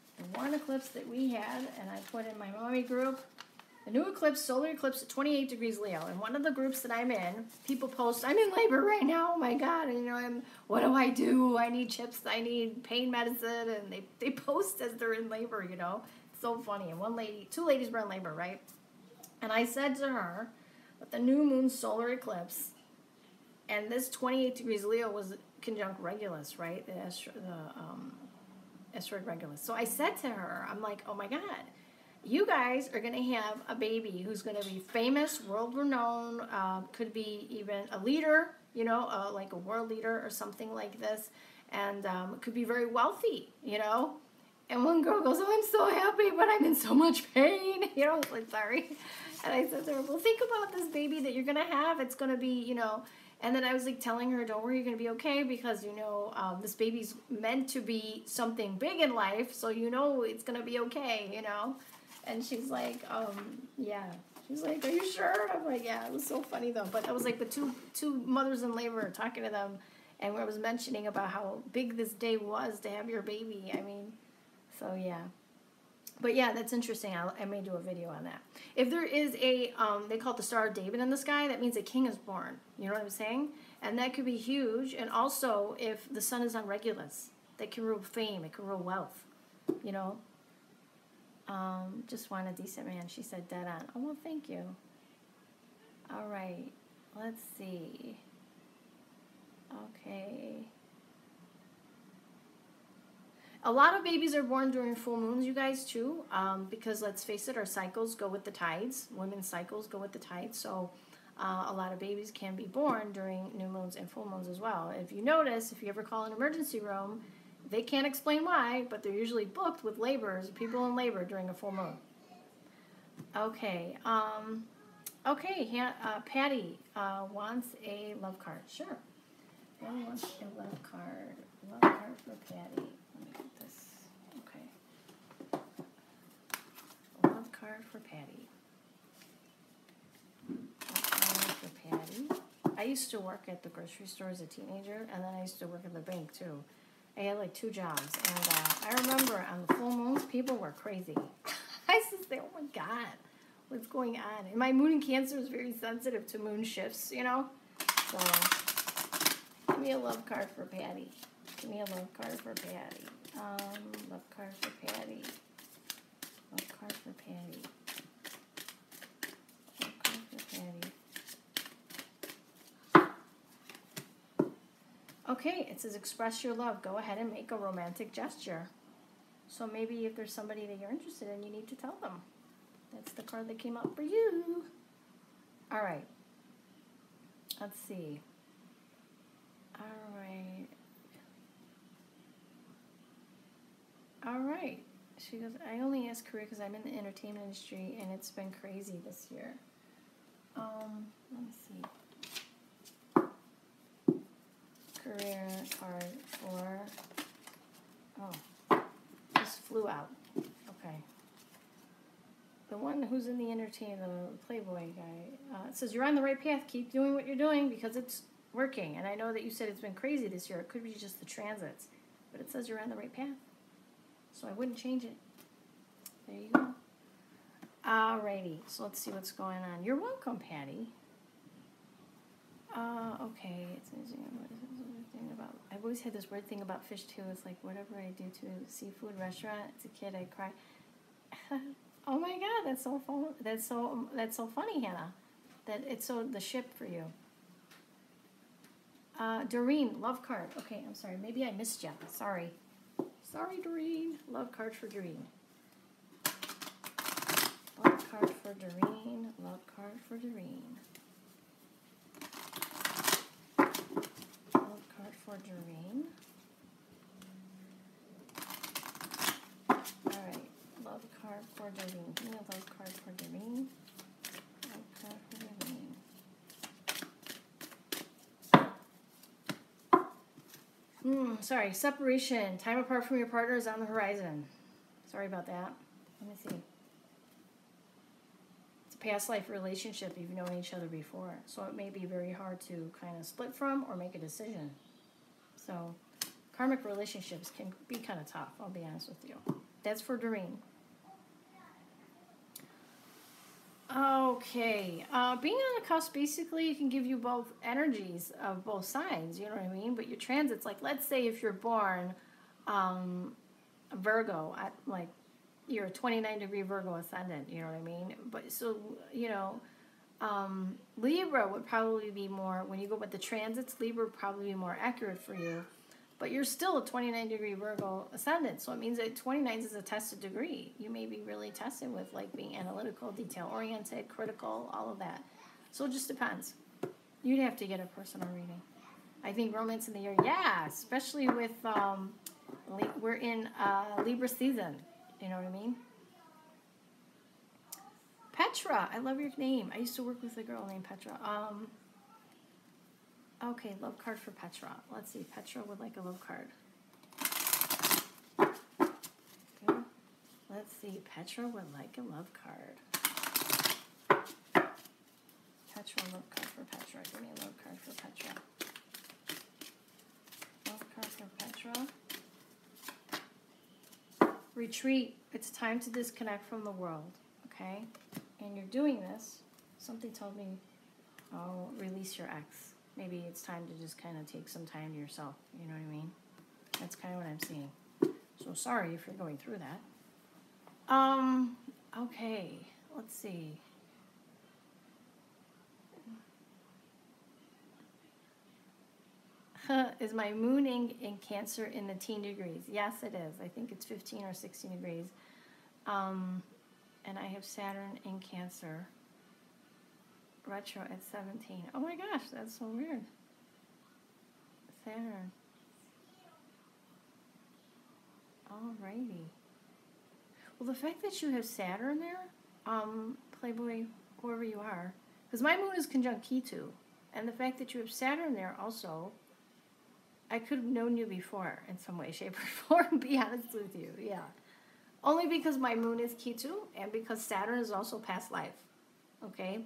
and I put in my mommy group, the new eclipse, solar eclipse at 28 degrees Leo. And one of the groups that I'm in, people post, I'm in labor right now. Oh, my God. And, what do I do? I need chips. I need pain medicine. And they post as they're in labor, It's so funny. And two ladies were in labor, right? And I said to her, but the new moon solar eclipse, and this 28 degrees Leo was conjunct Regulus, right? The asteroid Regulus. So I said to her, I'm like, oh, my God. You guys are going to have a baby who's going to be famous, world-renowned, could be even a leader, like a world leader or something like this, and could be very wealthy, And one girl goes, oh, I'm so happy, but I'm in so much pain. I was like, sorry. And I said to her, well, think about this baby that you're going to have. It's going to be, And then I was like telling her, don't worry, you're going to be okay because, this baby's meant to be something big in life, so it's going to be okay, And she's like, yeah. She's like, are you sure? I'm like, yeah. It was so funny, though. But I was like, the two mothers in labor talking to them, and I was mentioning about how big this day was to have your baby. I mean, so, yeah. But, yeah, that's interesting. I may do a video on that. If there is they call it the Star of David in the sky, that means a king is born. You know what I'm saying? And that could be huge. And also, if the sun is on Regulus, that can rule fame. It can rule wealth, Just want a decent man, she said, dead on. Oh, well, thank you. All right. Let's see. Okay. A lot of babies are born during full moons, you guys, too, because let's face it, our cycles go with the tides. Women's cycles go with the tides, so a lot of babies can be born during new moons and full moons as well. If you notice, if you ever call an emergency room, they can't explain why, but they're usually booked with laborers, people in labor during a full moon. Okay. Okay. Patty wants a love card. Sure. Patty wants a love card. Love card for Patty. Let me get this. Okay. Love card for Patty. Love card for Patty. I used to work at the grocery store as a teenager, and then I used to work at the bank too. I had like 2 jobs, and I remember on the full moons, people were crazy. I used to say, oh my God, what's going on? And my moon in Cancer is very sensitive to moon shifts, you know? So, give me a love card for Patty. Give me a love card for Patty. Love card for Patty. Love card for Patty. Love card for Patty. Okay, it says express your love. Go ahead and make a romantic gesture. So maybe if there's somebody that you're interested in, you need to tell them. That's the card that came up for you. All right. Let's see. All right. All right. She goes, I only ask career because I'm in the entertainment industry and it's been crazy this year. Let me see. Career card for, oh, this flew out. Okay. The one who's in the entertainment, the Playboy guy, it says you're on the right path. Keep doing what you're doing because it's working. And I know that you said it's been crazy this year. It could be just the transits. But it says you're on the right path. So I wouldn't change it. There you go. Alrighty. So let's see what's going on. You're welcome, Patty. Okay. It's amazing. What is this thing about? I've always had this weird thing about fish too. It's like whatever I do to a seafood restaurant, as a kid, I cry. Oh my God, that's so fun. That's so funny, Hannah. That it's so the ship for you. Doreen, love card. Okay, I'm sorry. Maybe I missed you. Sorry. Sorry, Doreen. Love card for Doreen. Love card for Doreen. Love card for Doreen. Love card for Doreen. All right. Love card for Doreen. Give me a love card for Doreen. Love card for Doreen. Sorry. Separation. Time apart from your partner is on the horizon. Sorry about that. Let me see. It's a past life relationship. You've known each other before. So it may be very hard to kind of split from or make a decision. So karmic relationships can be kind of tough. I'll be honest with you. That's for Doreen. Okay, being on the cusp, basically, it can give you both energies of both sides, you know what I mean? But your transits, like, let's say if you're born Virgo, like, you're a 29-degree Virgo ascendant, you know what I mean? But, so, you know, Libra would probably be more, when you go with the transits, Libra would probably be more accurate for you. But you're still a 29-degree Virgo ascendant, so it means that 29 is a tested degree. You may be really tested with, like, being analytical, detail-oriented, critical, all of that. So it just depends. You'd have to get a personal reading. I think romance in the year, yeah, especially with, we're in Libra season. You know what I mean? Petra, I love your name. I used to work with a girl named Petra. Okay, love card for Petra. Let's see. Petra would like a love card. Okay. Let's see. Petra would like a love card. Petra, love card for Petra. Give me a love card for Petra. Love card for Petra. Retreat. It's time to disconnect from the world. Okay? And you're doing this. Something told me, oh, release your ex. Maybe it's time to just kind of take some time to yourself. You know what I mean? That's kind of what I'm seeing. So sorry if you're going through that. Okay. Let's see. Is my moon in Cancer in the teen degrees? Yes, it is. I think it's 15 or 16 degrees. And I have Saturn in Cancer. Retro at 17. Oh my gosh, that's so weird. Saturn. Alrighty. Well, the fact that you have Saturn there, Playboy, whoever you are. Because my moon is conjunct Ketu. And the fact that you have Saturn there also, I could have known you before in some way, shape, or form, to be honest with you. Yeah. Only because my moon is Ketu and because Saturn is also past life. Okay?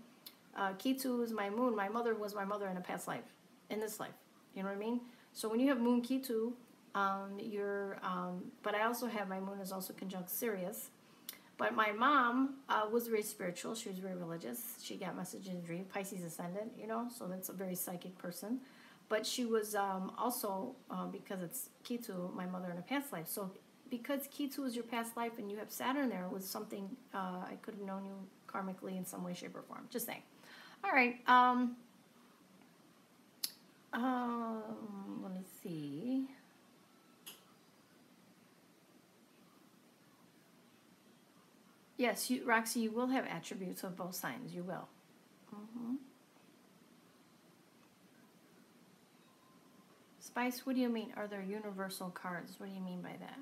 Ketu is my moon. My mother was my mother in a past life, in this life. You know what I mean? So when you have moon Ketu, but I also have my moon is also conjunct Sirius. But my mom was very spiritual. She was very religious. She got messages in a dream. Pisces Ascendant, you know, so that's a very psychic person. But she was also, because it's Ketu, my mother in a past life. So because Ketu is your past life and you have Saturn there, was something I could have known you karmically in some way, shape, or form. Just saying. All right. Let me see. Yes, Roxy, you will have attributes of both signs. You will. Spice, what do you mean? Are there universal cards? What do you mean by that?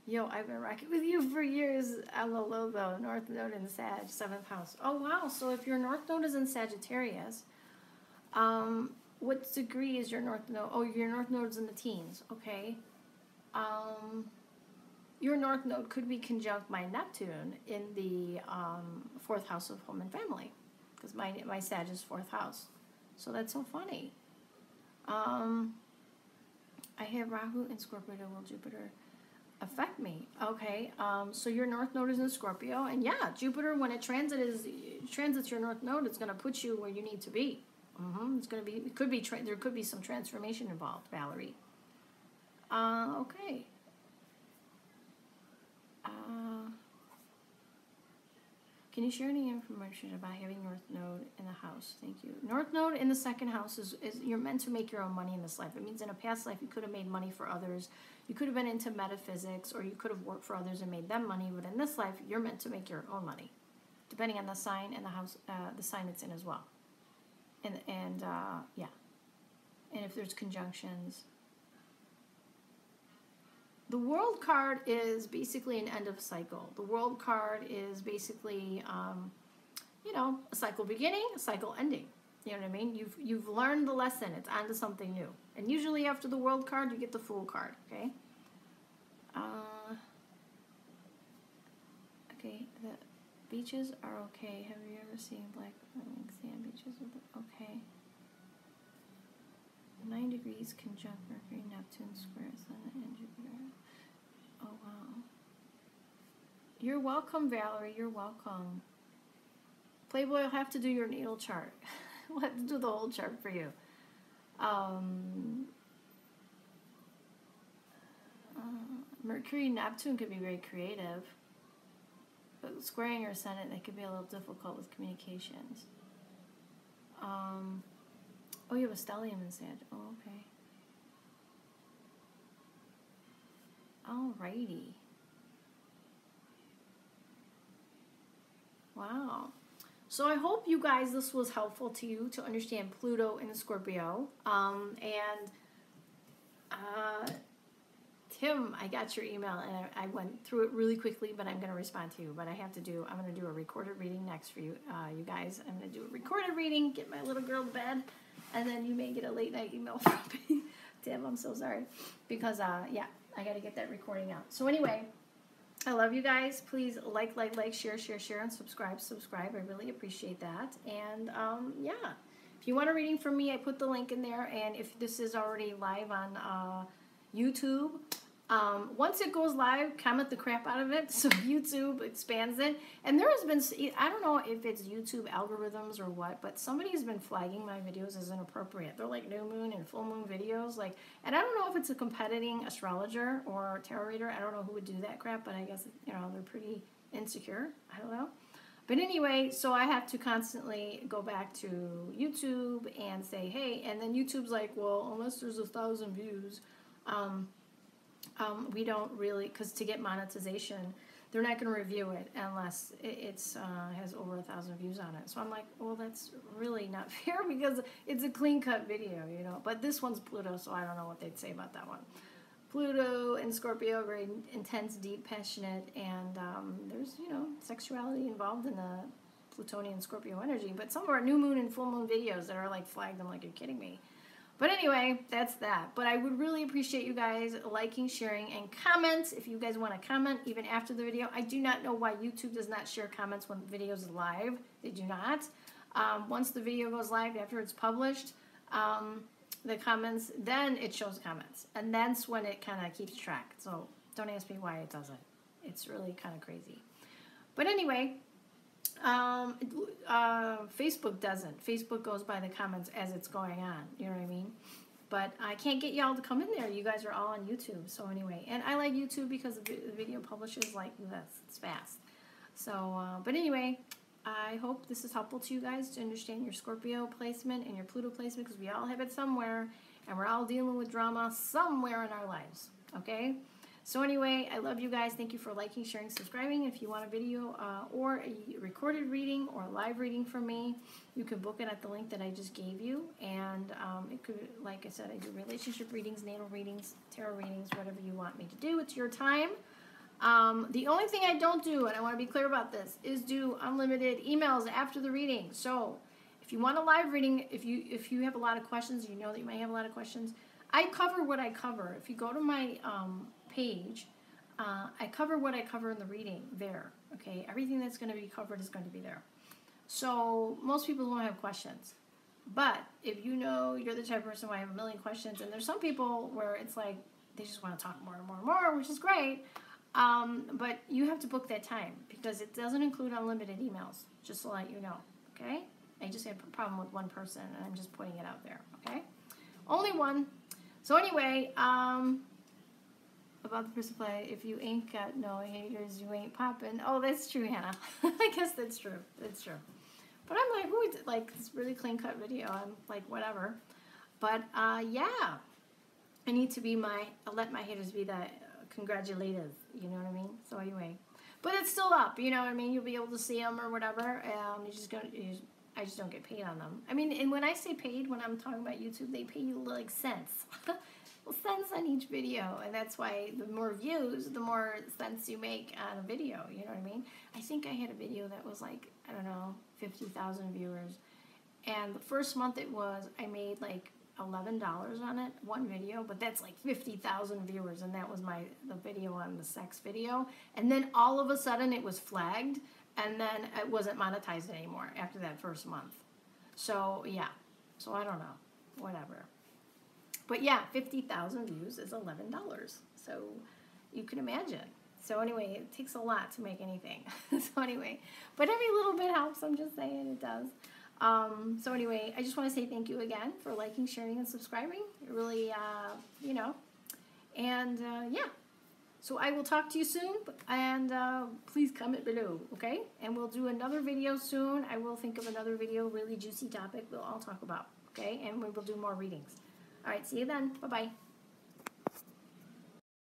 Yo, I've been rocking with you for years. Hello, though. North Node in Sag, 7th house. Oh, wow. So if your North Node is in Sagittarius, what degree is your North Node? Oh, your North Node is in the teens. Okay. Your North Node could be conjunct my Neptune in the 4th house of home and family. Because my Sag is 4th house. So that's so funny. I have Rahu and Scorpio. Will Jupiter affect me? Okay. So your North Node is in Scorpio. And yeah, Jupiter, when it transits your North Node, it's going to put you where you need to be. It's going to be, there could be some transformation involved, Valerie. Okay. Can you share any information about having North Node in the house? Thank you. North Node in the 2nd house is you're meant to make your own money in this life. It means in a past life you could have made money for others. You could have been into metaphysics, or you could have worked for others and made them money. But in this life, you're meant to make your own money, depending on the sign and the house, the sign it's in as well. And yeah, and if there's conjunctions. The World card is basically an end of a cycle. The World card is basically, you know, a cycle beginning, a cycle ending. You know what I mean? You've learned the lesson. It's on to something new. And usually after the World card, you get the Fool card. Okay. Okay. The beaches are okay. Have you ever seen black sand beaches? Okay. 9 degrees conjunct Mercury, Neptune, square Sun, and Jupiter. Oh, wow. You're welcome, Valerie. You're welcome. Playboy will have to do your natal chart. We'll have to do the whole chart for you. Mercury, Neptune could be very creative. But squaring your Ascendant, that could be a little difficult with communications. Oh, you have a stellium in Sag. Oh, okay. Alrighty. Wow. So I hope you guys, this was helpful to you to understand Pluto in Scorpio. Tim, I got your email and I went through it really quickly, but I'm going to respond to you. But I'm going to do a recorded reading next for you, you guys. I'm going to do a recorded reading, get my little girl to bed. And then you may get a late night email from me. Tim, I'm so sorry. Because, yeah, I got to get that recording out. So anyway, I love you guys. Please like, share, and subscribe. I really appreciate that. And, yeah, if you want a reading from me, I put the link in there. And if this is already live on YouTube, once it goes live, comment the crap out of it so YouTube expands it. And there has been, I don't know if it's YouTube algorithms or what, but somebody's been flagging my videos as inappropriate. They're like new moon and full moon videos, like, and I don't know if it's a competing astrologer or tarot reader. I don't know who would do that crap, but I guess, you know, they're pretty insecure. I don't know. But anyway, so I have to constantly go back to YouTube and say, hey, and then YouTube's like, well, unless there's 1,000 views, we don't really, because to get monetization, they're not going to review it unless it's has over 1,000 views on it. So I'm like, well, that's really not fair because it's a clean-cut video, you know. But this one's Pluto, so I don't know what they'd say about that one. Pluto and Scorpio, very intense, deep, passionate, and there's, you know, sexuality involved in the Plutonian Scorpio energy. But some of our new moon and full moon videos that are like flagged, I'm like, you're kidding me. But anyway, that's that. But I would really appreciate you guys liking, sharing, and comments. If you guys want to comment even after the video. I do not know why YouTube does not share comments when the video is live. They do not. Once the video goes live, after it's published, the comments, then it shows comments. And that's when it kind of keeps track. So don't ask me why it doesn't. It's really kind of crazy. But anyway, Facebook doesn't. Facebook goes by the comments as it's going on. You know what I mean? But I can't get y'all to come in there. You guys are all on YouTube. So anyway, and I like YouTube because the video publishes like this. It's fast. So, but anyway, I hope this is helpful to you guys to understand your Scorpio placement and your Pluto placement, because we all have it somewhere, and we're all dealing with drama somewhere in our lives. Okay? So anyway, I love you guys. Thank you for liking, sharing, subscribing. If you want a video or a recorded reading or a live reading from me, you can book it at the link that I just gave you. And it could, like I said, I do relationship readings, natal readings, tarot readings, whatever you want me to do. It's your time. The only thing I don't do, and I want to be clear about this, is do unlimited emails after the reading. So if you want a live reading, if you have a lot of questions, you know that you may have a lot of questions, I cover what I cover. If you go to my page, I cover what I cover in the reading there. Okay, everything that's going to be covered is going to be there. So most people won't have questions. But if you know you're the type of person who I have a million questions, and there's some people where it's like they just want to talk more and more and more, which is great. But you have to book that time because it doesn't include unlimited emails, just to let you know, okay? I just had a problem with one person, and I'm just putting it out there, okay? Only one. So anyway, about the person play, if you ain't got no haters, you ain't popping. Oh, that's true, Hannah. I guess that's true. That's true. But I'm like, ooh, like, this really clean-cut video. I'm like, whatever. But, yeah. I need to be I'll let my haters be the congratulators, you know what I mean? So anyway, but it's still up, you know what I mean? You'll be able to see them or whatever. I just don't get paid on them. I mean, and when I say paid, when I'm talking about YouTube, they pay you like cents. Well, cents on each video, and that's why the more views, the more cents you make on a video, you know what I mean? I think I had a video that was like, I don't know, 50,000 viewers, and the first month I made like $11 on it, one video, but that's like 50,000 viewers, and that was the video on the sex video, and then all of a sudden it was flagged, and then it wasn't monetized anymore after that first month. So yeah, so I don't know, whatever. But yeah, 50,000 views is $11, so you can imagine. So anyway, it takes a lot to make anything. So anyway, but every little bit helps, I'm just saying it does. So anyway, I just want to say thank you again for liking, sharing, and subscribing. It really, you know, and yeah. So I will talk to you soon, and please comment below, okay? And we'll do another video soon. I will think of another video, really juicy topic we'll all talk about, okay? And we will do more readings. All right, see you then. Bye-bye.